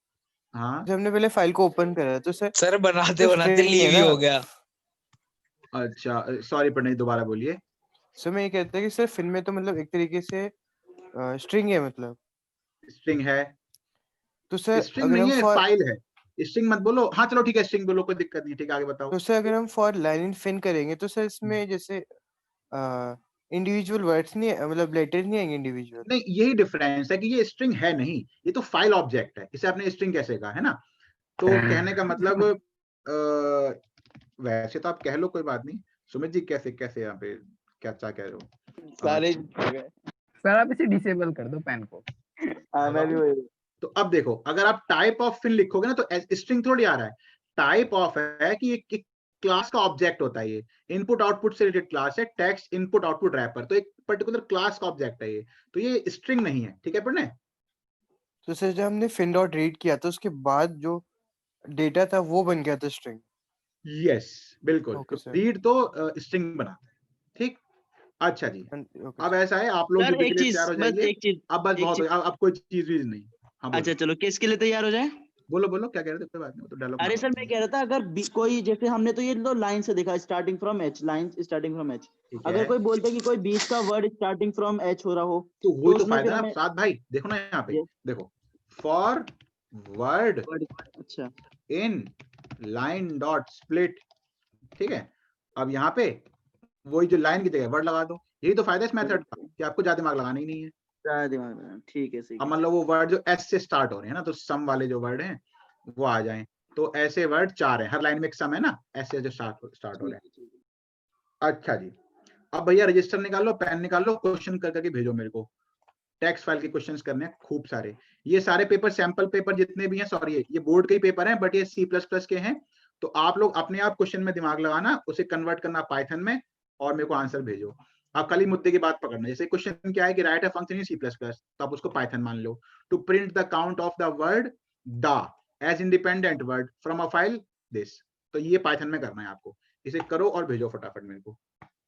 S1: हाँ
S2: जब हमने पहले फाइल को ओपन करा तो सर
S8: बनाते
S2: तो
S8: बनाते
S2: string है
S8: लीव ही
S2: ना।
S8: हो गया।
S1: अच्छा सॉरी पढ़ने दोबारा बोलिए।
S2: सर मैं ये कहता है कि सर फिन में तो मतलब एक तरीके से स्ट्रिंग है, मतलब
S1: स्ट्रिंग है,
S2: तो सर
S1: स्ट्रिंग
S2: अगर
S1: नहीं
S2: हम
S1: है
S2: फॉर
S1: फाइल है, स्ट्रिंग मत बोलो, हाँ चलो ठीक है स्ट्रिंग बोलो, कोई दिक्कत नहीं, ठीक है आगे बताओ।
S2: तो सर अगर हम फॉर लाइन इन फिन करेंगे तो सर इसमें जैसे इंडिविजुअल वर्ड्स नहीं मतलब लेटर्स नहीं आएंगे इंडिविजुअल।
S1: नहीं यही डिफरेंस है कि ये स्ट्रिंग है नहीं, ये तो फाइल ऑब्जेक्ट है, इसे आपने स्ट्रिंग कैसे कहा, है ना, तो कहने का मतलब वैसे तो आप कह लो कोई बात नहीं। सुमित जी कैसे कैसे यहाँ पे क्या कह रहे हो?
S6: सारे
S4: सर आप इसे डिसेबल कर दो पेन को।
S6: हाँ मैं भी वही।
S1: तो अब देखो अगर आप टाइप ऑफ फिन लिखोगे ना तो स्ट्रिंग थोड़ी आ रहा है, टाइप ऑफ है कि एक क्लास का ऑब्जेक्ट होता है, ये इनपुट आउटपुट से रिलेटेड क्लास है, टेक्स्ट इनपुट आउटपुट रैपर, तो एक पर्टिकुलर क्लास का ऑब्जेक्ट है ये, तो ये स्ट्रिंग नहीं है, ठीक है पढ़ने।
S2: तो सर जब हमने फिन डॉट रीड किया तो उसके बाद जो डेटा था वो बन गया था स्ट्रिंग।
S1: यस बिल्कुल,
S2: ओके
S1: तो
S2: सर।
S1: रीड तो स्ट्रिंग बनाता है, ठीक। अच्छा जी,
S2: ओके
S1: अब
S2: सर।
S1: ऐसा है आप लोग
S6: सर
S1: ड्यूटी
S6: एक
S1: के लिए
S6: चीज,
S1: तैयार हो
S6: बस
S1: जाइए।
S6: एक चीज,
S1: अब बस
S6: एक
S1: बहुत हो
S6: चीज।
S1: गया, अब कोई चीज नहीं। हाँ
S6: अच्छा
S1: बोलो।
S6: चलो किसके लिए तैयार हो जाए?
S1: बोलो बोलो क्या कह रहे थे, कोई बात नहीं, वो तो डायलॉग
S6: अरे सर मैं कह रहा था अगर कोई जैसे हमने तो ये लो लाइन से देखा starting from H, line starting from H,
S1: ठीक
S6: अगर
S1: है,
S6: कोई बोलते कि कोई 20 का वर्ड स्टार्टिंग फ्रॉम एच हो रहा हो
S1: तो
S6: तो
S1: वही तो
S6: उसमें
S1: फायदा
S6: फिर
S1: है
S6: हमें
S1: साथ भाई, देखो ना यहाँ पे,
S6: ये
S1: देखो फॉर वर्ड
S6: वर्ड, अच्छा
S1: इन लाइन डॉट स्प्लिट, ठीक है, अब यहाँ पे वही जो लाइन की जगह वर्ड लगा दो, यही तो फायदा है इस मेथड का कि आपको ज्यादा दिमाग लगाना ही नहीं है।
S6: ज्यादा दिमाग में, ठीक है सही
S1: अब
S6: है।
S1: मान लो वो वर्ड जो एस से स्टार्ट हो रहे हैं ना, तो सम वाले जो वर्ड हैं वो आ जाएं, तो ऐसे वर्ड 4 है, हर लाइन में एक सम है ना, एस से जो स्टार्ट हो रहे
S6: ठीक है।
S1: हैं। अच्छा जी, अब भैया रजिस्टर निकालो, पेन निकालो, क्वेश्चन कर करके भेजो मेरे को, टेक्स्ट फाइल के क्वेश्चंस करने हैं खूब सारे। ये सारे पेपर सैंपल पेपर जितने भी हैं, सॉरी ये बोर्ड के ही पेपर हैं, बट ये C++ के हैं, तो आप लोग अपने आप क्वेश्चन में दिमाग लगाना, उसे कन्वर्ट करना पाइथन में और मेरे को आंसर भेजो। आप खाली मुद्दे की बात पकड़ना, जैसे क्वेश्चन क्या है कि write a function in C++, तो आप उसको पाइथन मान लो, to print the count of the word the as independent word from a file this, तो ये पाइथन में करना है आपको। इसे करो और भेजो फटाफट मेरे को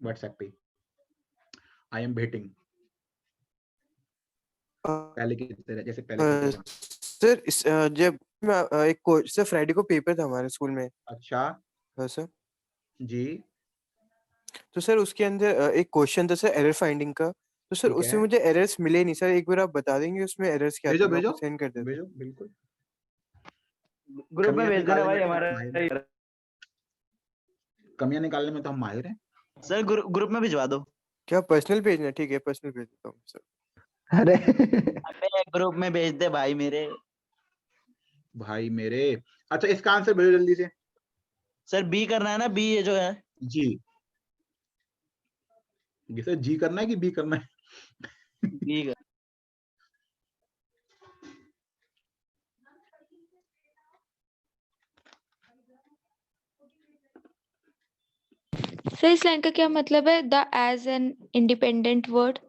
S1: व्हाट्सएप पे, आई एम वेटिंग, पहले की तरह, जैसे पहले की तरह।
S2: सर जब सर फ्राइडे को पेपर था हमारे स्कूल में।
S1: अच्छा
S2: हाँ सर,
S1: जी,
S2: तो सर उसके अंदर एक क्वेश्चन था सर एरर फाइंडिंग का, तो सर
S1: ठीक है,
S2: उसमें मुझे एरर्स मिले नहीं सर, एक बार आप बता देंगे उसमें एरर्स क्या थे,
S1: भेजो
S2: मैं
S1: भेजो
S2: आपको सेंड कर देता
S1: भेजो, बिल्कुल।
S6: ग्रुप में
S1: कमियां
S6: भेज देना
S1: निकालने
S6: भाई
S1: में तो हम
S6: हमारा।
S1: माहिर हैं, कमियां निकालने में तो हम माहिर हैं।
S6: सर ग्रुप में भिजवा दो।
S2: क्या पर्सनल भेजना है? ठीक है पर्सनल भेज देता हूँ सर।
S5: अरे
S6: अबे ग्रुप में भेज दे भाई मेरे।
S1: भाई मेरे, अच्छा इसका आंसर भेजो जल्दी से।
S6: सर बी करना है ना, बी ये जो है।
S1: जी, ये सर जी करना है कि बी करना है?
S6: बी कर।
S3: सर इस लाइन का क्या मतलब है, the as an independent word?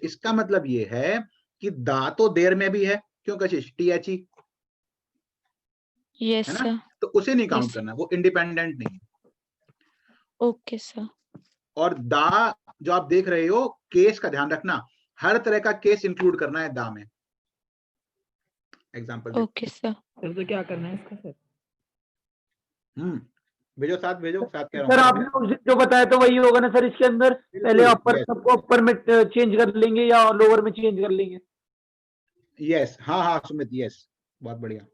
S1: इसका मतलब ये है कि दा तो देर में भी है, क्यों कशिश, THE
S3: यस
S1: है ना,
S3: सर।
S1: तो उसे नहीं काउंट
S3: यस
S1: करना, वो इंडिपेंडेंट नहीं है।
S3: Okay sir.
S1: और दा जो आप देख रहे हो, केस का ध्यान रखना, हर तरह का केस इंक्लूड करना है दा में। Example
S3: okay sir.
S4: सर तो क्या करना है इसका सर?
S1: भेजो साथ, भेजो साथ कह रहा
S7: सर
S1: हूँ।
S7: आपने उस दिन जो बताया तो वही होगा ना सर, इसके अंदर पहले
S1: बिल्कुल,
S7: अपर
S1: yes,
S7: सबको अपर में चेंज कर लेंगे या लोअर में चेंज कर लेंगे?
S1: यस, हाँ हाँ सुमित, यस, बहुत बढ़िया।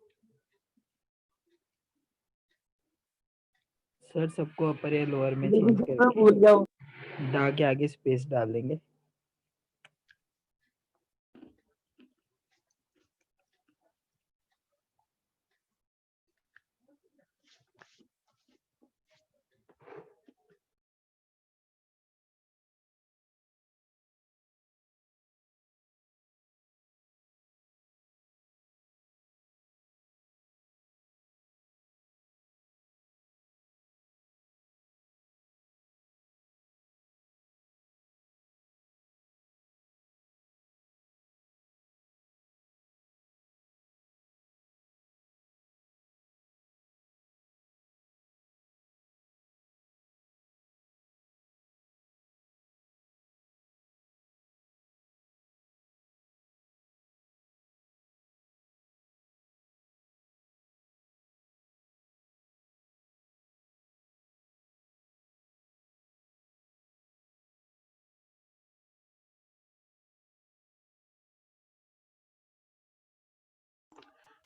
S4: सर सबको अपर या लोअर में
S7: लेकिन
S4: चेंज
S7: सर मैं
S4: करके
S7: भूल गया हूँ।
S4: डा के आगे स्पेस डाल देंगे।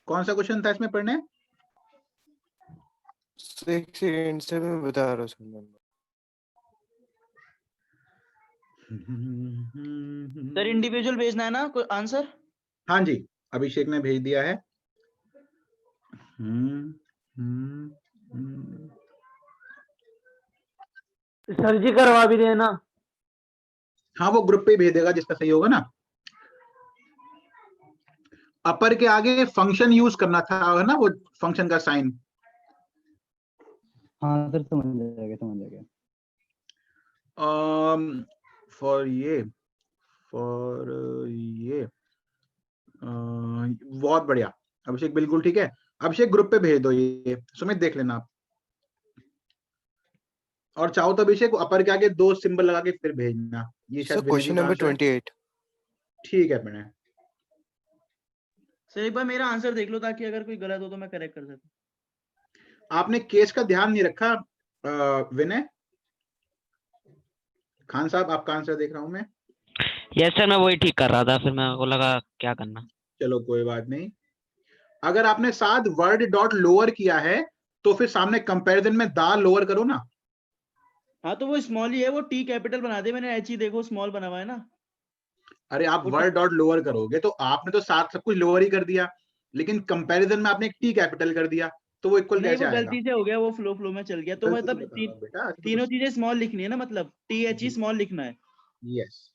S1: कौन सा क्वेश्चन था इसमें पढ़ने?
S2: एक सेकंड सर मैं बता रहा हूँ सर।
S6: सर इंडिविजुअल भेजना है ना कोई आंसर?
S1: हाँ जी, अभिषेक ने भेज दिया है।
S7: सर जी करवा भी देना।
S1: हाँ वो ग्रुप पे ही भेज देगा जिसका सही होगा ना। अपर के आगे फंक्शन यूज करना था है ना, वो फंक्शन का साइन।
S5: हाँ सर समझ जाएगा समझ जाएगा।
S1: फॉर ये बहुत बढ़िया अभिषेक, बिल्कुल ठीक है। अभिषेक ग्रुप पे भेज दो, ये सुमित देख लेना आप, और चाहो तो अभिषेक अपर के आगे 2 सिंबल लगा के फिर भेजना। ये
S2: सर
S1: शायद विनय जी
S2: क्वेश्चन
S1: का
S2: नंबर
S1: आंसर है।
S2: 28।
S1: ठीक है विनय,
S6: सर एक बार मेरा आंसर देख लो ताकि अगर कोई गलत हो तो मैं करेक्ट कर सकूं।
S1: आपने केस का ध्यान नहीं रखा विनय। खान साहब आपका आंसर देख रहा हूं मैं।
S8: यस सर, मैं वही ठीक कर रहा था, फिर मेरे को लगा क्या करना।
S1: चलो कोई बात नहीं। अगर आपने साथ वर्ड डॉट लोअर किया है तो फिर सामने कंपैरिजन में दा लोअर करो ना।
S6: हाँ तो वो स्मॉल ही है, वो टी कैपिटल बना दे, मैंने एच ही देखो स्मॉल बना हुआ है ना।
S1: अरे आप
S6: वो
S1: वर्ड डॉट लोअर करोगे तो आपने तो साथ सब कुछ लोअर ही कर दिया, लेकिन कंपैरिजन में आपने एक टी कैपिटल कर दिया, तो वो इक्वल
S6: नहीं
S1: कैसे
S6: वो
S1: आएगा?
S6: गलती से हो गया, वो फ्लो में चल गया, तो
S1: गलती
S6: मतलब
S1: मत करो बेटा, ऐसे तो
S6: तीनों
S1: कुछ।
S6: चीजें स्मॉल लिखनी है ना, मतलब टी एच ही स्मॉल लिखना है।
S1: यस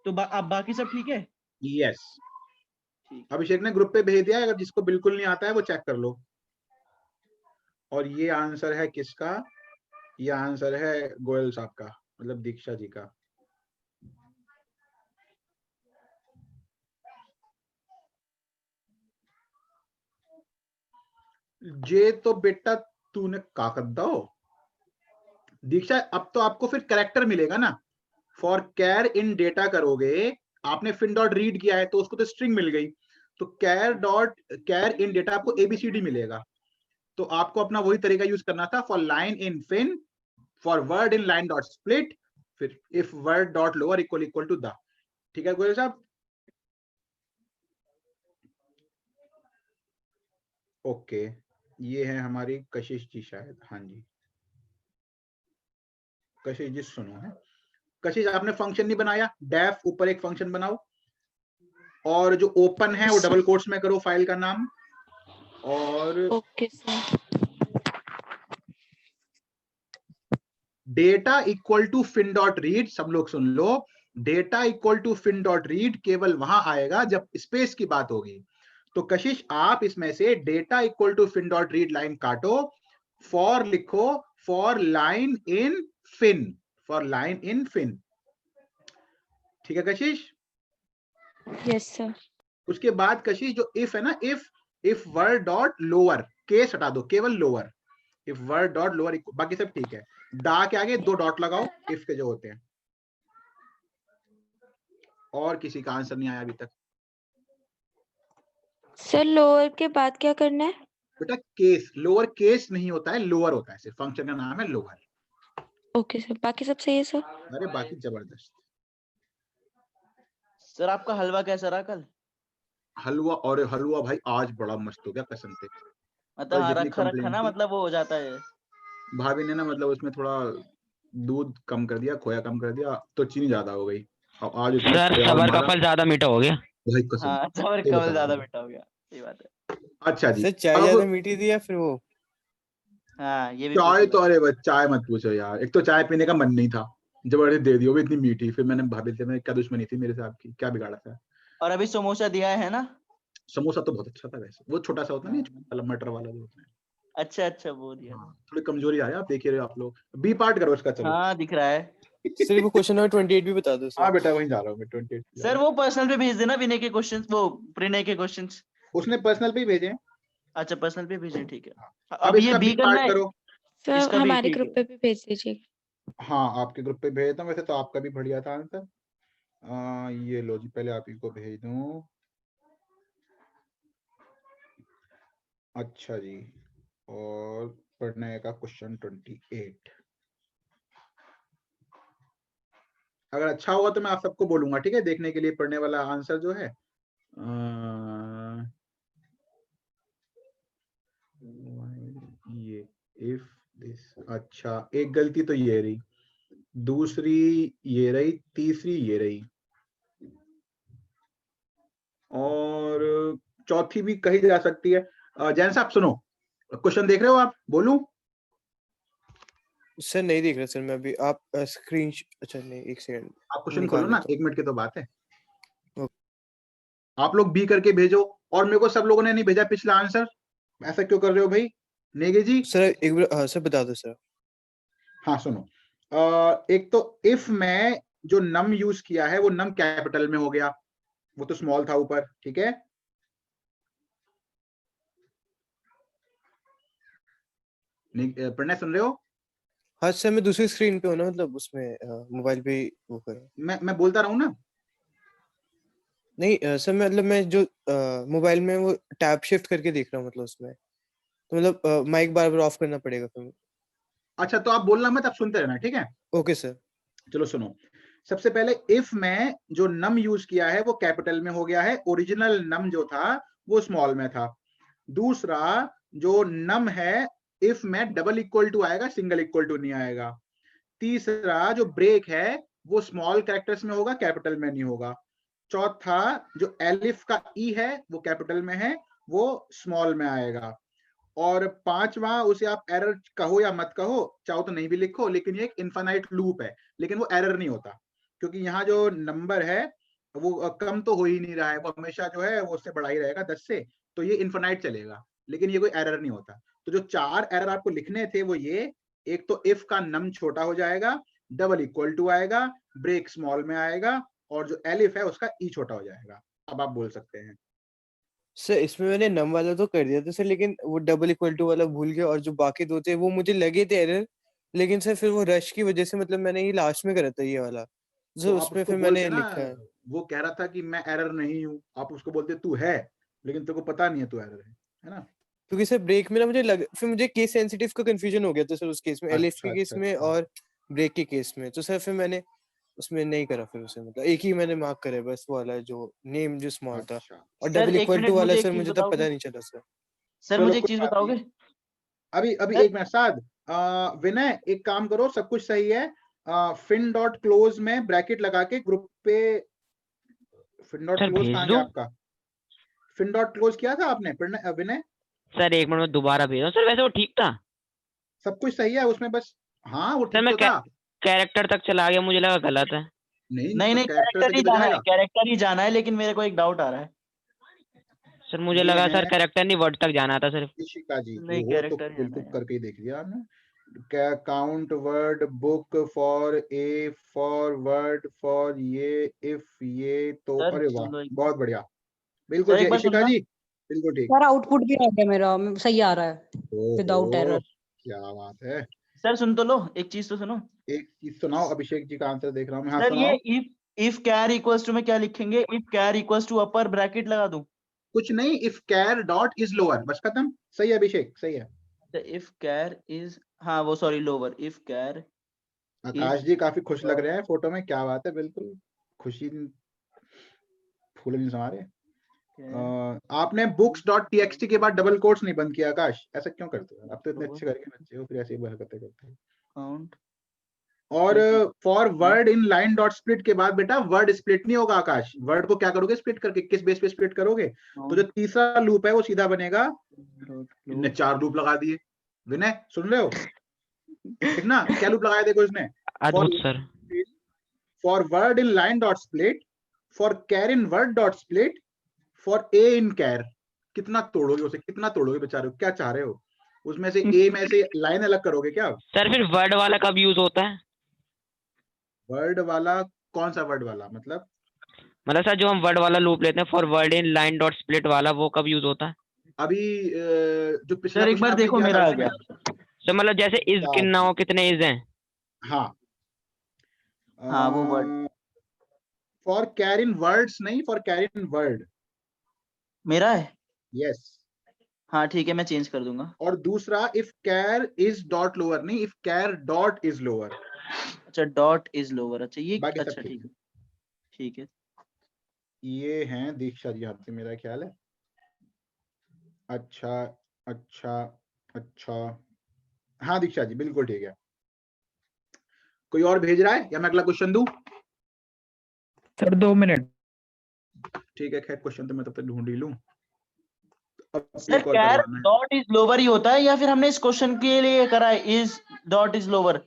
S6: तो अब बाकी सब ठीक है।
S1: यस।
S6: ठीक।
S1: अभिषेक ने ग्रुप पे भेज दिया है, अगर जिसको बिल्कुल नहीं आता है वो चेक कर लो। और ये आंसर है किसका? ये आंसर है गोयल साहब का, मतलब दीक्षा जी का। जे तो बेटा तूने का करदा हो दीक्षा। अब तो आपको फिर कैरेक्टर मिलेगा ना। फॉर कैर इन डेटा करोगे, आपने फिन डॉट रीड किया है तो उसको तो स्ट्रिंग मिल गई, तो कैर इन डेटा आपको एबीसीडी मिलेगा। तो आपको अपना वही तरीका यूज करना था, for line in fin, for word in line dot split, फिर if word dot lower equal equal to the. ठीक है गोयल साहब? ओके, ये है हमारी कशिश जी शायद। हाँ जी कशिश जी सुनो है। कशिश आपने फंक्शन नहीं बनाया, डेफ ऊपर एक फंक्शन बनाओ, और जो ओपन है वो डबल कोट्स में करो फाइल का नाम, और
S3: okay sir.
S1: Data equal to fin dot read. सब लोग सुन लो, data equal to fin dot read केवल वहां आएगा जब स्पेस की बात होगी। तो कशिश आप इसमें से data equal to fin dot read line काटो, फॉर लिखो for line in fin, for line in fin. ठीक है कशिश?
S3: Yes sir.
S1: उसके बाद कशिश जो इफ है ना, if word dot lower, case हटा दो, केवल lower, if word dot lower, बाकी सब ठीक है। डा के आगे 2 डॉट लगाओ इफ के जो होते हैं। और किसी का आंसर नहीं आया अभी तक?
S3: सर लोअर के बाद क्या करना है?
S1: बेटा केस, लोअर केस नहीं होता है, लोअर होता है, सिर्फ फंक्शन का नाम है लोअर।
S3: ओके सर, बाकी सब सही है सर।
S1: अरे बाकी जबरदस्त।
S6: सर आपका हलवा कैसा रहा कल?
S1: हलवा, और हलवा भाई आज बड़ा मस्त हो गया कसम से।
S6: मतलब
S1: कल
S6: हाँ
S1: जितनी
S6: रखा
S1: कंप्लेन
S6: ना,
S1: थी,
S6: मतलब वो हो जाता है।
S1: भाभी ने ना मतलब उसमें थोड़ा दूध कम कर दिया, खोया कम कर दिया, तो चीनी ज्यादा हो गई, और आज इतना
S8: सर
S1: प्यार
S8: सबर का
S1: मारा
S8: फल ज्यादा मीठा हो गया।
S1: भाई कसम।
S6: हाँ सबर
S1: ये
S6: कवल
S1: बता
S6: ज्यादा
S1: रहा हूँ।
S6: बेटा हो गया, सही बात है।
S1: अच्छा जी,
S2: सर चाय
S1: अब
S2: ज्यादा मीठी थी या फिर वो?
S6: हाँ ये भी
S1: चाय तो,
S6: पॉसिबल।
S1: अरे बस चाय मत पूछो यार, एक तो चाय पीने का मन नहीं था, जबरदस्ती दे दी, वो भी इतनी मीठी। फिर मैंने भाभी से, मैं क्या दुश्मनी थी मेरे से आपकी, क्या बिगाड़ा था?
S6: और अभी समोसा दिया है ना?
S1: समोसा तो बहुत अच्छा था वैसे, वो छोटा सा होता है नहीं,
S6: हाँ।
S1: वाला मटर वाला जो होता है।
S6: अच्छा वो दिया
S1: हाँ
S6: था।
S1: थोड़ी कमजोरी आ रही है, आप देख ही रहे हो आप लोग। बी पार्ट करो इसका चलो।
S6: हाँ दिख रहा है।
S2: सर वो क्वेश्चन नंबर 28 भी बता दो सर।
S1: हाँ बेटा वहीं जा रहा हूँ मैं, 28 जा
S6: सर
S1: रहा
S6: वो पर्सनल पे भेज देना विनय के क्वेश्चंस, वो प्रणय के क्वेश्चंस।
S1: हूँ। उसने पर्सनल पे ही भेजे हैं।
S6: अच्छा पर्सनल पे भेजे, ठीक है।
S1: अब
S6: अब ये
S1: इसका
S6: बी
S1: बी
S6: करना
S1: पार्ट
S6: है।
S1: करो।
S3: सर
S6: इसका भी
S3: हमारे
S6: ठीक
S3: ग्रुप
S6: है।
S3: पे भी भेज दीजिएगा।
S1: हाँ आपके ग्रुप पे भेज देता हूँ, वैसे तो आपका भी बढ़िया था आंसर। ये लो जी, पहले आप ही को भेज दूँ। अच्छा जी, और पढ़ने का क्वेश्चन 28 अगर अच्छा होगा तो मैं आप सबको बोलूंगा, ठीक है, देखने के लिए पढ़ने वाला आंसर जो है। ये इफ दिस, अच्छा एक गलती तो ये रही, दूसरी ये रही, तीसरी ये रही, और चौथी भी कही जा सकती है। जैन साहब सुनो, क्वेश्चन देख रहे हो आप? बोलूं?
S2: सर नहीं देख रहा सर मैं अभी। आप स्क्रीन, अच्छा नहीं, एक सेकंड
S1: आप क्वेश्चन खोलो
S2: निकाल
S1: ना,
S2: लेता
S1: 1 मिनट की तो बात है।
S2: हूँ।
S1: आप लोग बी करके भेजो, और मेरे को सब लोगों ने नहीं भेजा पिछला आंसर, ऐसा क्यों कर रहे हो भाई? नेगे जी
S2: सर एक बार हाँ सर बता दो सर।
S1: हाँ सुनो, एक तो इफ में जो नम यूज किया है वो नम कैपिटल में हो गया, वो तो स्मॉल था ऊपर, ठीक है। प्रणय सुन रहे हो?
S2: हाँ सर मैं दूसरी स्क्रीन पे हूँ ना, मतलब उसमें मोबाइल पे ही वो कर।
S1: मैं बोलता रहूं ना?
S2: नहीं सर मतलब मैं जो मोबाइल में वो टैब शिफ्ट करके देख रहा हूँ मतलब उसमें, तो मतलब माइक बार बार ऑफ करना पड़ेगा फिर।
S1: अच्छा तो आप बोलना मत, आप सुनते रहना, ठीक है?
S2: Okay sir.
S1: चलो सुनो, सबसे पहले इफ में जो नम यूज किया है वो कैपिटल में हो गया है, ओरिजिनल नम जो था वो स्मॉल में था। दूसरा जो नम है इफ में डबल इक्वल टू आएगा, सिंगल इक्वल टू नहीं आएगा। तीसरा जो ब्रेक है वो स्मॉल कैरेक्टर्स में होगा, कैपिटल में नहीं होगा। चौथा जो एलिफ का ई है वो कैपिटल में है, वो स्मॉल में आएगा। और पांचवा, उसे आप एरर कहो या मत कहो, चाहो तो नहीं भी लिखो, लेकिन ये एक इनफाइनाइट लूप है, लेकिन वो एरर नहीं होता क्योंकि यहाँ जो नंबर है वो कम तो हो ही नहीं रहा है, वो हमेशा जो है वो उससे बढ़ा ही रहेगा 10 से, तो ये इनफाइनाइट चलेगा, लेकिन ये कोई एरर नहीं होता। तो जो 4 एरर आपको लिखने थे वो ये, एक तो इफ का नम छोटा हो जाएगा, डबल इक्वल टू आएगा, ब्रेक स्मॉल में आएगा, और जो एलिफ है उसका ई छोटा हो जाएगा। अब आप बोल सकते हैं।
S2: सर इसमें मैंने नम वाला तो कर दिया था सर, लेकिन वो डबल इक्वल टू वाला भूल गया, और जो बाकी दो थे वो मुझे लगे थे एरर, लेकिन सर फिर वो रश की वजह से मतलब मैंने ये लास्ट में करा था ये वाला,
S1: तो
S2: सर
S1: आप
S2: उसमें
S1: उसको
S2: फिर मैंने
S1: बोलते ना,
S2: लिखा है।
S1: वो कह रहा था कि मैं एरर नहीं हूँ, आप उसको बोलते तू है, लेकिन तेरे को पता नहीं है तू एरर है ना?
S2: क्योंकि सर ब्रेक में ना मुझे फिर मुझे केस सेंसिटिव का कंफ्यूजन हो गया था सर उस केस में, एलिफ
S1: अच्छा
S2: के केस
S1: अच्छा
S2: में
S1: अच्छा
S2: और ब्रेक के केस में, तो सर फिर मैंने उसमें नहीं करा, फिर उसे मतलब एक ही मैंने मार्क करे बस, वो वाला जो नेम जो स्मॉल था,
S1: अच्छा।
S2: और
S6: सर
S2: डबल
S6: एक
S2: इक्वल टू
S6: मिनट,
S2: वाला
S6: मुझे एक
S2: सर
S6: चीज
S2: मुझे तब
S6: बताओगे?
S2: पता नहीं चला सर।
S6: सर
S1: चलो
S6: मुझे एक
S1: कोई
S6: चीज
S1: बात नहीं,
S6: बताओगे?
S1: अभी
S6: सर
S1: एक मिनट साथ, विनय एक काम करो, सब कुछ सही है, फिन डॉट क्लोज में ब्रैकेट लगा के ग्रुप पे, फिन डॉट
S8: सर
S1: क्लोज
S8: भेज
S1: कहाँ
S8: दूं?
S1: गया आपका? फिन डॉट क्लोज किया था आपने विनय?
S8: सर एक मिनट में दोबारा भेज रहा हूँ। सर वैसे वो ठीक था
S1: सब कुछ सही है उसमें, बस हाँ वो
S8: सर,
S1: ठीक
S8: मैं
S1: तो था।
S8: कैरेक्टर तक चला गया, मुझे लगा गलत है।
S1: नहीं
S6: नहीं
S1: तो
S6: नहीं,
S1: कैरेक्टर
S6: कैरेक्टर
S1: तक
S6: ही
S1: ही तो
S6: जाना है,
S1: जाएगा।
S6: कैरेक्टर ही जाना है, लेकिन मेरे को एक डाउट आ रहा है।
S8: सर मुझे
S1: ये
S8: लगा
S1: है
S8: सर कैरेक्टर नहीं वर्ड तक जाना था सिर्फ।
S1: ऋषिका जी,
S6: नहीं,
S1: वो तो
S6: कैरेक्टर ही जाना
S1: बिल्कुल
S6: है।
S1: करके ही देख लिया आपने। Count word book for A for word for ये इफ ये तो,
S6: सर
S1: अरे वाह
S6: सुन लो एक
S1: बहुत बढ़िया, बिल्कुल
S6: सर एक
S1: ठीक
S6: बार
S1: ऋषिका
S6: सुनना।
S1: जी, बिल्कुल ठीक।
S5: सर आउटपुट भी आ गया मेरा, सही आ रहा है विदाउट
S1: ओहो
S5: एरर।
S1: क्या बात है।
S6: सर सुन तो लो, एक चीज तो सुनो।
S1: एक चीज सुनाओ, अभिषेक जी का आंसर देख रहा हूँ मैं, हाँ
S6: सर ये
S1: सुनाओ।
S6: इफ कैर इक्वल्स टू में क्या लिखेंगे? If char equals to upper bracket लगा दूं?
S1: कुछ नहीं, if char dot is lower, बस खत्म। सही है अभिषेक, सही है।
S6: इफ कैर इज, हाँ वो sorry lower, if char
S1: Akash
S6: is
S1: जी काफी खुश लग रहे हैं फोटो में, क्या बात है, बिल्कुल खुशी फूल नहीं समा रहे। आपने बुक्स डॉट टीएक्सटी के बाद डबल कोट्स नहीं बंद किया आकाश, ऐसा क्यों करते हो? आप तो इतने अच्छे घर के बच्चे हो, फिर ऐसी हरकतें करते हो।
S6: काउंट
S1: और for word in line dot split के बाद बेटा वर्ड स्प्लिट नहीं होगा आकाश, वर्ड को क्या करोगे स्प्लिट करके, किस बेस पे स्प्लिट करोगे? तो जो तीसरा लूप है वो सीधा बनेगा, इनने 4 लूप लगा दिए। विनय सुन रहे हो? देखना क्या लूप लगाया, देखो इसने।
S8: अद्भुत sir.
S1: For word in line dot split, for char in word dot split, for a in char. कितना तोड़ोगे उसे, कितना तोड़ोगे बेचारे, क्या चाह रहे हो? उसमें से ए में से लाइन अलग करोगे क्या?
S8: सर फिर वर्ड वाला कब यूज होता है?
S1: वर्ड वाला? कौन सा वर्ड वाला मतलब?
S8: मतलब सर जो हम वर्ड वाला लूप लेते हैं for word in line dot split वाला, वो कब यूज होता है?
S1: अभी जो पिछला
S6: सर एक
S1: क्वेश्चन
S6: बार
S1: आपने
S6: देखो,
S1: किया था
S6: मेरा आ
S1: उसमें,
S6: गया।
S8: सर मतलब जैसे इज कितना हो, कितने इज हैं?
S1: हाँ
S6: हाँ वो word
S1: for char in words नहीं, फॉर कैर इन वर्ड।
S6: मेरा है।
S1: यस।
S6: हाँ ठीक है, मैं चेंज कर दूंगा।
S1: और दूसरा if char is dot lower नहीं, if char dot is lower.
S6: अच्छा डॉट इज लोअर, अच्छा ये,
S1: बाकी सब
S6: अच्छा
S1: ठीक
S6: ठीक है, ठीक है।
S1: ये हैं दीक्षा जी यहाँ पे, मेरा ख्याल है। अच्छा अच्छा अच्छा, हाँ दीक्षा जी बिल्कुल ठीक है। कोई और भेज रहा है या मैं अगला क्वेश्चन दूं?
S4: Sir 2 minute.
S1: ठीक है, खैर क्वेश्चन तो मैं तब तक ढूंढ ही लूं। अब
S6: सर
S1: एक और
S6: कैर
S1: करवाना है
S6: डॉट इज लोअर ही होता है, या फिर हमने इस क्वेश्चन के लिए करा है इज डॉट इज लोअर?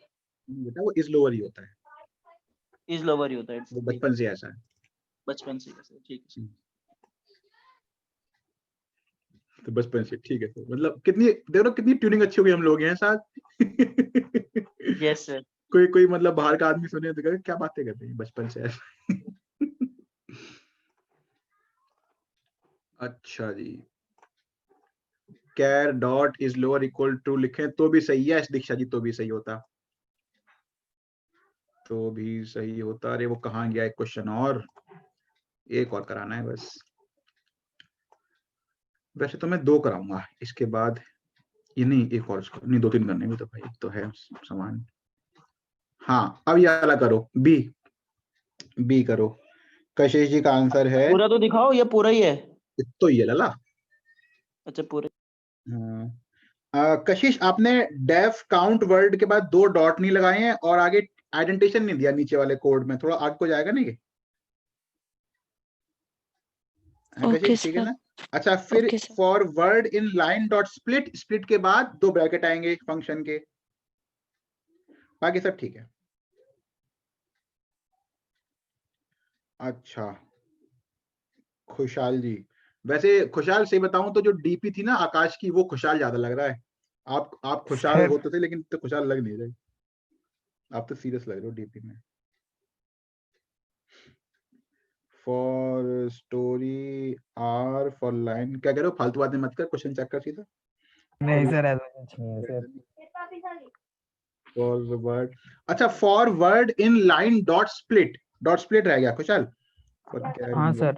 S1: बेटा, वो इज लोअर ही होता है,
S6: इज लोअर ही होता है,
S1: वो बचपन से ऐसा है।
S6: बचपन से कैसे, ठीक है।
S1: तो बचपन से ठीक है, तो मतलब कितनी देखो कितनी ट्यूनिंग अच्छी हो गई हम लोग हैं साथ।
S6: Yes sir.
S1: कोई कोई मतलब बाहर का आदमी सुने तो कहे क्या बातें करते हैं, बचपन से ऐसा। अच्छा जी, char dot is lower equal to लिखें तो भी सही है दीक्षा जी, तो भी सही होता, तो भी सही होता। अरे वो कहाँ गया एक क्वेश्चन और, एक और कराना है बस। वैसे तो मैं 2 कराऊंगा, इसके बाद ये नहीं, एक और इसको नहीं, 2-3 करने भी तो भाई तो है समान। हाँ अब ये वाला करो, बी करो। कशिश जी का आंसर है
S6: पूरा तो दिखाओ, ये पूरा ही है।
S1: तो ये लला।
S6: अच्छा पूरे।
S1: कशिश आपने डेफ काउंट वर्ड के बाद 2 डॉट नहीं लगाए हैं और आगे आइडेंटिफिकेशन नहीं दिया नीचे वाले कोड में, थोड़ा आगे को जाएगा नहीं ये?
S3: ओके
S1: कशिश ठीक है
S3: सर।
S1: ना? अच्छा फिर
S3: okay sir.
S1: For word in line dot split, split के बाद 2 ब्रैकेट आएंगे फंक्शन के, बाकी सब ठीक है। अच्छा खुशहाल जी, वैसे खुशहाल से बताऊं तो जो डीपी थी ना आकाश की, वो खुशहाल ज्यादा लग रहा है। आप खुशहाल
S4: सर
S1: होते थे लेकिन तो खुशहाल लग नहीं रहे, आप तो सीरियस लग रहे हो डीपी में। For story r for line, क्या कह रहे हो? फालतू बातें मत कर, क्वेश्चन चेक कर सीधा।
S4: नहीं सर, ऐसा कुछ नहीं है सर।
S1: फॉर वर्ड, अच्छा for word in line dot split रह गया खुशहाल।
S4: हाँ सर।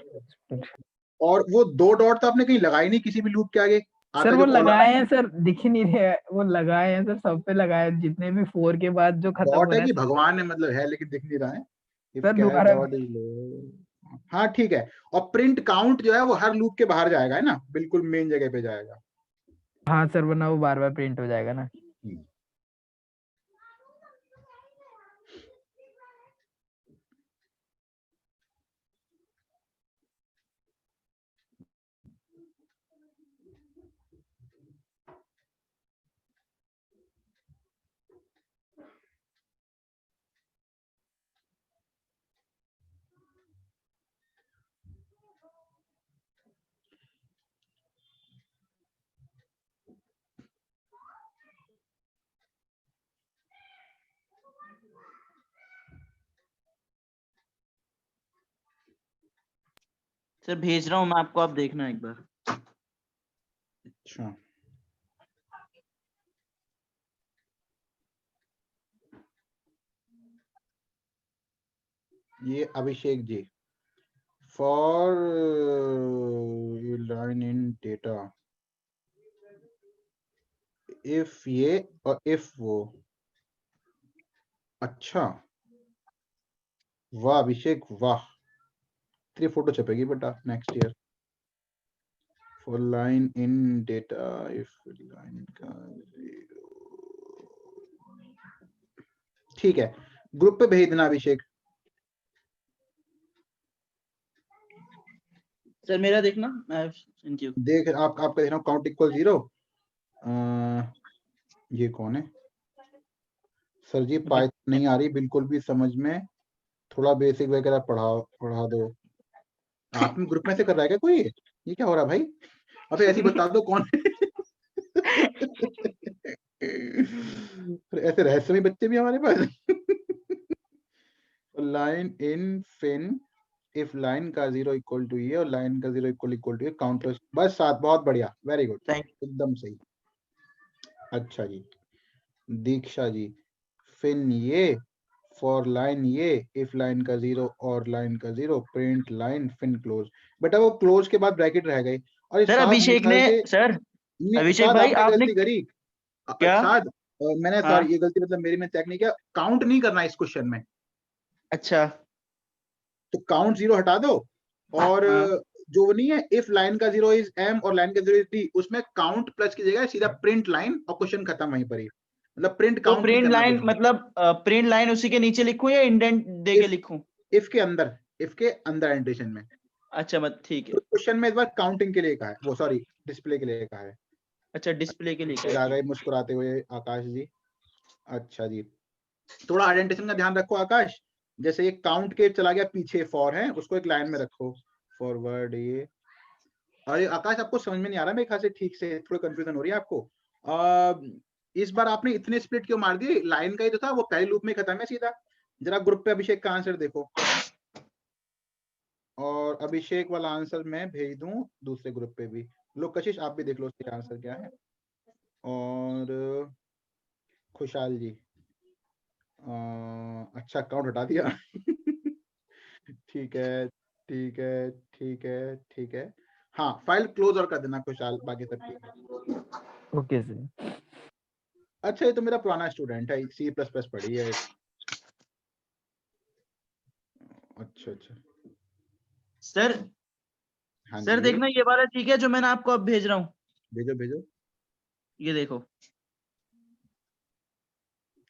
S1: और वो 2 डॉट तो आपने कहीं लगाई नहीं किसी भी लूप के आगे,
S4: सर
S1: आते
S4: वो
S1: जो कॉल
S4: लगाए हैं सर, दिख ही नहीं रहे, वो लगाए हैं सर, सब पे लगाए हैं, जितने भी 4 के बाद जो खत्म
S1: डॉट
S4: हो
S1: है
S4: रहा है
S1: कि
S4: सब पे
S1: भगवान है,
S4: लगाए
S1: मतलब है लेकिन दिख नहीं रहा है।
S4: हैं।
S1: इफ
S4: सर
S1: कैर
S4: दोबारा।
S1: डॉट इज लो, हाँ ठीक है। और प्रिंट काउंट जो है वो हर लूप के बाहर जाएगा, है ना, बिल्कुल मेन जगह पे जाएगा।
S4: हाँ सर, वरना वो बार बार प्रिंट हो जाएगा ना।
S6: सर भेज रहा हूँ मैं आपको, आप देखना एक बार।
S1: अच्छा ये Abhishek ji, for line in data, if ये और इफ वो। अच्छा वाह अभिषेक वाह, तेरी फोटो छपेगी बेटा next year. For line in data if line का 0, ठीक है, ग्रुप पे भेज देना अभिषेक।
S6: सर मेरा देखना, मैं इनकी
S1: देख आपका देख रहा हूँ, काउंट इक्वल 0। ये कौन है? सर जी पाइथन नहीं आ रही बिल्कुल भी समझ में, थोड़ा बेसिक वगैरह पढ़ा दो। आप में ग्रुप में से कर रहा है क्या कोई? ये क्या हो रहा है भाई? अबे ऐसी बता दो कौन है। ऐसे रहस्यमय बच्चे भी हमारे पास। Line in fin, if line का 0 इक्वल टू ये और लाइन का 0 इक्वल टू ये, काउंट बस 7, बहुत बढ़िया, वेरी गुड, एकदम सही। अच्छा जी दीक्षा जी, फिन ये फॉर लाइन ये, इफ लाइन का 0 और लाइन का 0, प्रिंट लाइन फिन क्लोज। बेटा वो क्लोज के बाद ब्रैकेट रह गई, और इस
S6: सर
S1: साथ मेरे
S6: अभिषेक
S1: ख्याल
S6: ने,
S1: से
S6: सर अभिषेक
S1: साथ
S6: भाई
S1: आपने
S6: आपने
S1: गलती करी।
S6: क्या?
S1: साथ मैंने
S6: हाँ।
S1: सॉरी, ये गलती मतलब मेरी, में चेक नहीं किया, काउंट नहीं करना इस क्वेश्चन में।
S6: अच्छा
S1: तो काउंट 0 हटा दो, और
S6: हाँ।
S1: जो वो नहीं है इफ लाइन का 0 इज m और लाइन का 0 इज d, उसमें काउंट प्लस की जगह सीधा प्रिंट लाइन और क्वेश्चन खत्म वहीं पर ही, मतलब प्रिंट
S6: तो
S1: काउंट नहीं
S6: प्रिंट
S1: करना
S6: लाइन
S1: कुछ भी।
S6: मतलब प्रिंट लाइन उसी के नीचे लिखूं या इंडेंट दे के लिखूं?
S1: इफ के अंदर एंटेशन में।
S6: अच्छा मत ठीक है।
S1: तो क्वेश्चन में इस बार काउंटिंग के लिए कहा है, वो सॉरी डिस्प्ले के लिए कहा है।
S6: अच्छा डिस्प्ले के लिए
S1: फिर आ गए मुस्कुराते हुए आकाश जी। अच्छा जी, थोड़ा आइडेंटिफिकेशन का ध्यान रखो आकाश, जैसे ये काउंट के चला गया पीछे फॉर है, उसको एक लाइन में रखो, फॉरवर्ड ये। अरे आकाश आपको समझ में नहीं आ रहा मेरे ख्याल से ठीक से, थोड़ा कंफ्यूजन हो रही है आपको। इस बार आपने इतने स्प्लिट क्यों मार दिए? लाइन का ही तो था, वो पहले लूप में खत्म है सीधा। जरा ग्रुप पे अभिषेक का आंसर देखो, और अभिषेक वाला आंसर मैं भेज दूं दूसरे ग्रुप पे भी। लो कशिश आप भी देख लो उसका आंसर क्या है। और खुशहाल जी, अच्छा काउंट हटा दिया। ठीक है ठीक है, ठीक है, ठीक है। हाँ, फाइल क्लोज और कर देना खुशहाल, बाकी सब ठीक है।
S4: Okay sir.
S1: अच्छा, ये तो मेरा पुराना स्टूडेंट है, C++ पढ़ी है। अच्छा अच्छा,
S6: सर
S1: हाँ
S6: सर
S1: जी,
S6: देखना ये वाला ठीक है जो मैंने आपको अब भेज रहा हूँ,
S1: भेजो भेजो।
S6: ये देखो।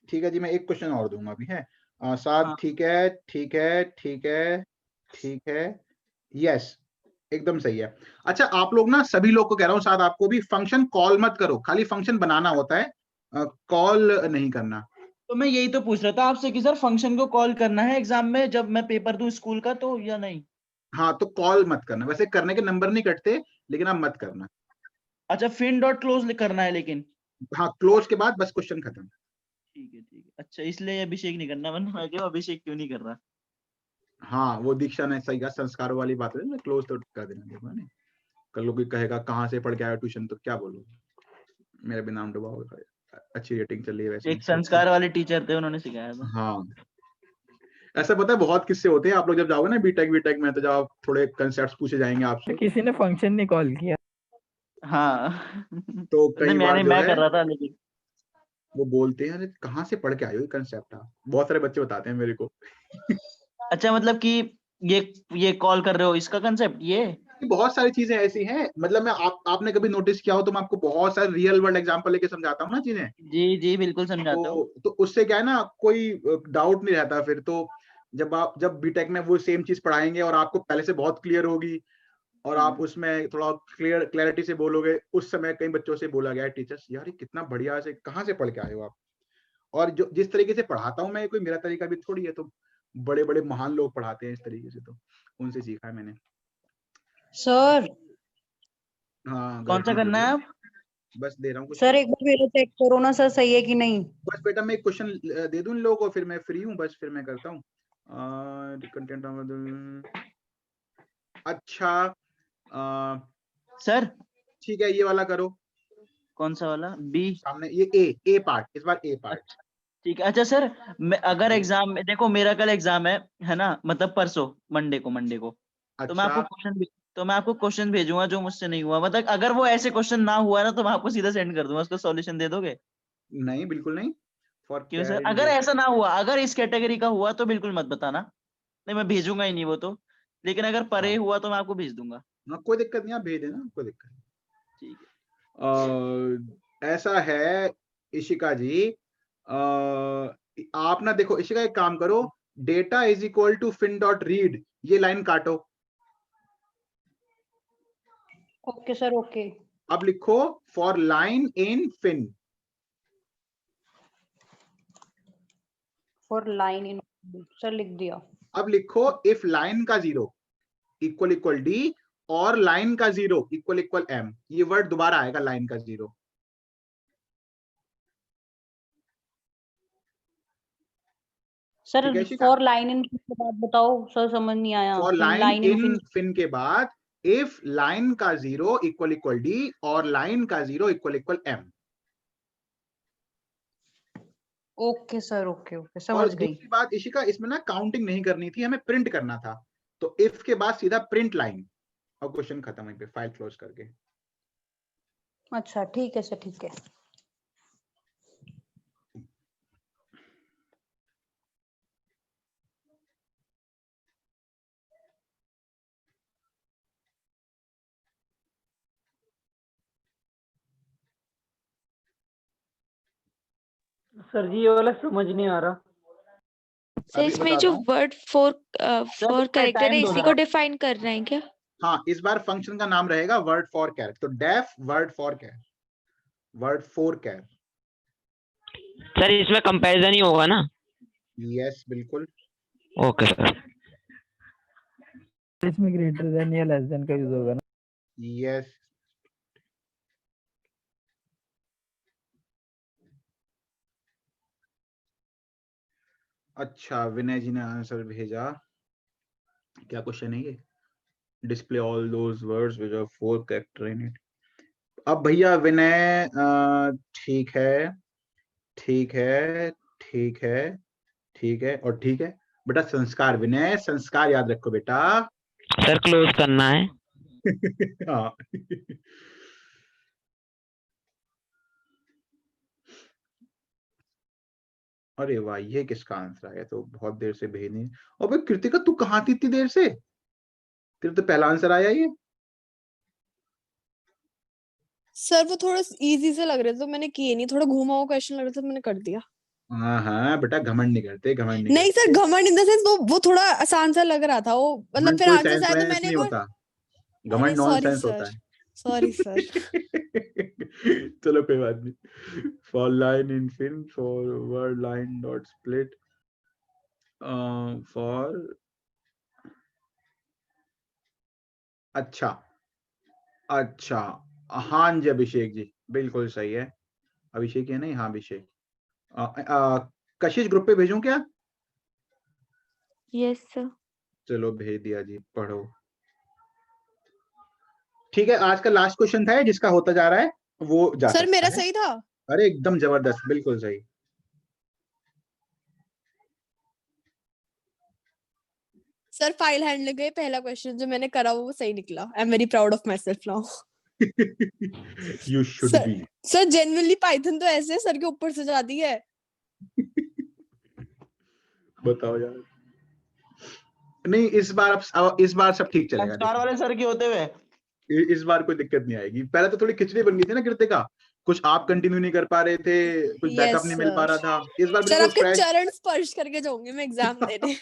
S1: ठीक है जी, मैं एक क्वेश्चन और दूंगा अभी है। साथ
S6: हाँ।
S1: ठीक है, ठीक है, ठीक है, ठीक है, यस, एकदम सही है। अच्छा, आप लोग ना, सभी लोग को कह रहा हूँ, साथ आपको भी, फंक्शन कॉल मत करो, खाली फंक्शन बनाना होता है, कॉल नहीं करना।
S6: तो मैं यही तो पूछ रहा था आपसे कि सर फंक्शन को कॉल करना है एग्जाम में जब मैं पेपर दूं स्कूल का, तो या नहीं?
S1: हाँ, तो कॉल मत करना, वैसे करने के नंबर नहीं कटते, लेकिन आप मत करना।
S6: अच्छा, फिन डॉट क्लोज करना है लेकिन।
S1: हाँ, क्लोज के बाद बस क्वेश्चन खत्म।
S6: ठीक है ठीक है। अच्छा, इसलिए अभिषेक नहीं करना, वरना मैं क्यों अभिषेक क्यों नहीं कर रहा।
S1: हाँ, वो दीक्षा ने सही कहा, संस्कारों वाली बात है, क्लोज तो कर देना। देखो नहीं, कल कोई कहेगा कहाँ से पढ़ के आया ट्यूशन, तो क्या बोलोगे, मेरा भी नाम डुबाओगे। अच्छी रेटिंग चल रही है वैसे
S6: एक संस्कार वाले टीचर थे, उन्होंने सिखाया था।
S1: हाँ, ऐसा पता है, बहुत किस्से होते हैं। आप लोग जब जाओगे ना बीटेक में, तो जब थोड़े कंसेप्ट्स पूछे जाएंगे आपसे,
S4: किसी ने फंक्शन नहीं कॉल किया।
S6: हाँ।
S1: तो
S6: नहीं,
S1: कई बार जो
S6: मैं
S1: है
S6: कर रहा था लेकिन।
S1: वो बोलते हैं, अरे कहाँ से पढ़ के आए हो ये कंसेप्ट। आप, बहुत सारे बच्चे बताते हैं मेरे को।
S6: अच्छा, मतलब कि ये कॉल कर रहे हो इसका कंसेप्ट ये।
S1: बहुत सारी चीजें ऐसी हैं, मतलब मैं आपने कभी नोटिस किया हो तो मैं आपको बहुत सारे रियल वर्ल्ड एग्जांपल लेके समझाता हूँ ना चीजें।
S6: जी जी बिल्कुल समझाता हूँ।
S1: तो उससे क्या है ना, कोई डाउट नहीं रहता फिर तो। जब बीटेक में वो सेम चीज पढ़ाएंगे और आपको पहले से बहुत क्लियर होगी, और आप उसमें थोड़ा क्लैरिटी से बोलोगे, उस समय कई बच्चों से बोला गया है, टीचर्स यार ये कितना बढ़िया से कहाँ से पढ़ के आए हो आप। और जो जिस तरीके से पढ़ाता हूँ मैं, कोई मेरा तरीका भी थोड़ी है, तो बड़े बड़े महान लोग पढ़ाते हैं इस तरीके से, तो उनसे सीखा है मैंने।
S9: सर
S1: हाँ,
S6: कौन सा
S1: जी
S6: करना है
S1: बोलिए,
S6: आप?
S1: बस दे रहा हूँ कुछ।
S9: सर एक बार मेरा चेक करो ना सर, सही है कि नहीं।
S1: बस बेटा, मैं एक क्वेश्चन दे दूं इन लोगों को, फिर मैं फ्री हूँ, बस फिर मैं करता हूँ कंटेंट। अच्छा,
S6: सर
S1: ठीक है, ये वाला करो
S6: कौन सा वाला? बी।
S1: सामने, ये ए पार्ट, इस बार ए पार्ट।
S6: अच्छा ठीक है। अच्छा सर, मैं अगर एग्जाम में, देखो मेरा कल एग्जाम है ना, मतलब परसों मंडे को। तो मैं
S1: अच्छा,
S6: आपको क्वेश्चन भेजूंगा जो मुझसे नहीं हुआ, मतलब अगर वो ऐसे क्वेश्चन ना हुआ ना तो मैं आपको सीधा सेंड कर दूंगा, उसका सॉल्यूशन दे दोगे?
S1: नहीं बिल्कुल नहीं, फॉर
S6: क्यों
S1: कैर
S6: सर?
S1: इन
S6: अगर
S1: गेट।
S6: ऐसा ना हुआ, अगर इस कैटेगरी का हुआ तो बिल्कुल मत बताना, नहीं मैं भेजूंगा ही नहीं वो तो। लेकिन अगर परे
S1: हाँ
S6: हुआ तो मैं आपको भेज दूंगा।
S1: हाँ, कोई दिक्कत नहीं, आप भेज देना, कोई दिक्कत नहीं।
S6: ठीक है।
S1: ऐसा है इशिका जी, आप ना देखो इशिका, एक काम करो, data is equal to fin dot read, ये लाइन काटो।
S9: Okay sir okay.
S1: अब लिखो for line in fin.
S9: For line in, sir लिख दिया।
S1: अब लिखो इफ लाइन का 0 इक्वल इक्वल डी, और लाइन का 0 इक्वल इक्वल एम। ये वर्ड दोबारा आएगा, लाइन का 0।
S9: सर
S1: ठीक है इशिका,
S9: फॉर लाइन इन के बाद बताओ सर, समझ नहीं आया।
S1: For
S9: fin
S1: line
S9: line in
S1: in
S9: fin.
S1: Fin के बाद इफ लाइन का 0 इक्वल इक्वल डी, और लाइन का 0 equal equal M.
S9: Okay sir okay okay,
S1: और
S9: समझ गई।
S1: दूसरी बात इशिका, इसमें ना काउंटिंग नहीं करनी थी, हमें प्रिंट करना था। तो इफ के बाद सीधा प्रिंट लाइन, और क्वेश्चन खत्म, वहीं पे फाइल क्लोज करके।
S9: अच्छा ठीक है सर, ठीक है।
S7: सर जी ये वाला समझ नहीं आ रहा।
S3: सर
S1: अभी
S3: इसमें
S1: बताता
S3: जो
S1: हूँ।
S3: वर्ड फॉर कैरेक्टर है,
S6: टाइम दो
S3: इसी
S6: जरा।
S3: को डिफाइन कर रहे हैं क्या?
S1: हाँ, इस बार फंक्शन का नाम रहेगा वर्ड फॉर कैर, तो def word for char, word for char.
S8: Sir इसमें कंपैरिजन ही होगा ना?
S1: यस बिल्कुल।
S8: Okay sir.
S4: इसमें ग्रेटर देन या लेस देन का यूज होगा ना?
S1: यस, अच्छा, विनय जी ने आंसर भेजा, क्या क्वेश्चन है ये? Display all those words which are 4 character in it. अब भैया विनय, ठीक है, ठीक है, ठीक है, ठीक है, और ठीक है बेटा। संस्कार, विनय संस्कार याद रखो बेटा।
S8: सर क्लोज करना है।
S1: हाँ अरे वाह, ये किसका आंसर आया? तो बहुत देर से भेज नहीं। अबे कृतिका, तू कहाँ थी इतनी देर से? तेरा तो पहला आंसर आया ये।
S10: सर वो थोड़ा इजी से लग रहा था तो मैंने किए नहीं, थोड़ा घुमा हुआ क्वेश्चन लग रहा था तो मैंने कर दिया।
S1: हाँ बेटा, घमंड नहीं करते, घमंड नहीं
S10: नहीं सर,
S1: करते।
S10: घमंड इन द सेंस वो थोड़ा आसान सा लग रहा था वो, मतलब
S1: घमंड
S10: फिर
S1: कोई
S10: आंसर
S1: सेंस
S10: आया तो
S1: वेंस
S10: मैंने
S1: नहीं
S10: वो।
S1: होता,
S10: अरे
S1: घमंड नॉन
S10: सॉरी
S1: सेंस होता
S10: सर,
S1: है।
S10: Sorry sir.
S1: चलो कोई बात नहीं। For line in film, for word line dot split, for, अच्छा अच्छा, हाँ जी अभिषेक जी, बिल्कुल सही है। अभिषेक है नहीं, हाँ अभिषेक। कशिश ग्रुप पे भेजूं क्या?
S3: Yes sir.
S1: चलो भेज दिया जी, पढ़ो। ठीक है, आज का लास्ट क्वेश्चन था, जिसका होता जा रहा है वो जा
S10: सर
S1: सकता
S10: मेरा
S1: है।
S10: सही था।
S1: अरे एकदम जबरदस्त, बिल्कुल सही।
S10: सर फाइल हैंडलिंग का पहला क्वेश्चन जो मैंने करा वो सही निकला। I am very proud of myself now.
S1: You should
S10: sir
S1: be.
S10: Sir genuinely Python तो ऐसे है, सर के ऊपर से जाती है।
S1: बताओ यार। नहीं, इस बार सब ठीक चलेगा।
S6: संस्कार वाले सर के होते हुए
S1: इस बार कोई दिक्कत नहीं आएगी। पहले तो थोड़ी खिचड़ी बन गई थी ना कृतिका, कुछ आप कंटिन्यू नहीं कर पा रहे थे, कुछ बैकअप
S10: यस
S1: नहीं मिल पा
S10: सर।
S1: रहा था। इस बार
S10: सर
S1: बिल्कुल
S10: आपके
S1: फ्रेश।
S10: चरण स्पर्श करके जाऊंगी मैं एग्जाम देने।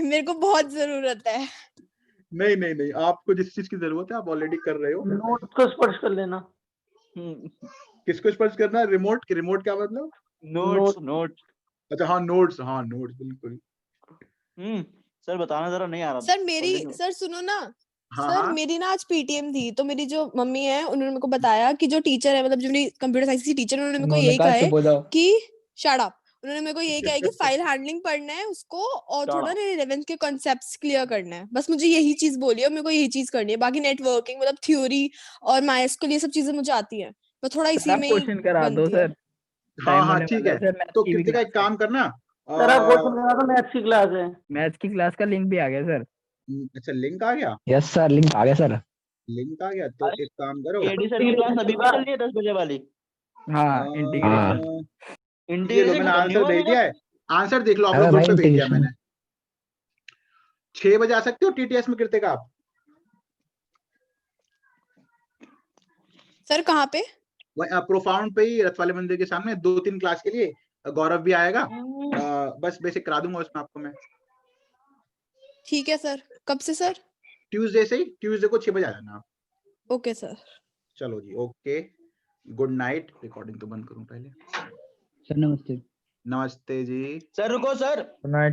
S10: मेरे को बहुत जरूरत है।
S1: नहीं नहीं नहीं, आपको जिस चीज की जरूरत है आप ऑलरेडी कर रहे हो।
S7: नोट्स को स्पर्श कर लेना।
S1: किसको स्पर्श करना है? रिमोट? रिमोट क्या मतलब?
S6: Notes notes.
S1: अच्छा हाँ नोट्स, हाँ नोट्स बिल्कुल।
S6: सर बताना जरा, नहीं आ रहा
S10: सर मेरी,
S6: पढ़ने में।
S10: सर सुनो ना,
S1: हाँ
S10: सर
S1: हाँ
S10: मेरी ना आज पीटीएम थी तो मेरी जो मम्मी है उन्होंने मेरे को बताया कि जो टीचर है, मतलब जो मेरी कंप्यूटर साइंस की टीचर है, उन्होंने मेरे को यही कहा है कि शट अप। उन्होंने मेरे को यही कहा है कि फाइल हैंडलिंग पढ़ना है उसको और
S6: Shut
S10: थोड़ा
S6: up.
S10: ना रिलेवेंस के कॉन्सेप्ट्स क्लियर करना है। बस मुझे यही चीज बोली है और मेरे को यही चीज करनी है। बाकी नेटवर्किंग मतलब थ्योरी और माइस्क्यूएल ये सब चीजें मुझे आती है, तो थोड़ा इसी
S4: आप
S10: में ही
S4: क्वेश्चन करा दो
S10: बनती है।
S4: सर,
S1: हाँ
S4: टाइम
S1: हाँ
S4: होने
S1: ठीक
S4: वाला
S1: है।
S4: है सर। मैथ्स
S1: तो
S4: की भी
S1: कृतिका
S4: क्लास
S1: एक काम करना,
S7: सर आप क्वेश्चन करा तो मैथ्स की क्लास है।
S4: मैथ्स की क्लास का लिंक भी आ गया सर।
S1: अच्छा लिंक आ गया,
S5: यस सर, लिंक आ गया सर।
S1: लिंक आ गया तो एक काम करो।
S6: केडी सर की क्लास अभी भी चल रही है 10 बजे वाली।
S4: हाँ इंटीग्रेशन।
S1: ये लो,
S6: इंटीग्रेशन
S1: मैंने
S6: खत्म नहीं
S1: आंसर
S6: हुआ
S1: भेज
S6: अभी
S1: दिया
S6: तक।
S1: है। आंसर देख लो आप
S5: अरे
S1: लोग, ग्रुप
S5: भाई
S1: पे भेज दिया
S5: इंटीग्रेशन।
S1: मैंने। 6 बजे आ सकते हो टीटीएस में कृतिका आप?
S10: सर कहाँ पे?
S1: प्रोफाउंड पे ही, रथ वाले मंदिर के सामने 2-3 क्लास के लिए। गौरव भी आएगा, बस बेसिक करा दूंगा उसमें आपको मैं।
S10: ठीक है सर। कब से सर?
S1: ट्यूसडे से ही, ट्यूसडे को 6 बजे आ जाना आप।
S10: Okay sir.
S1: चलो जी, ओके, गुड नाइट। रिकॉर्डिंग तो बंद करूं पहले।
S5: सर नमस्ते।
S1: नमस्ते जी।
S6: सर रुको सर।
S4: Good night.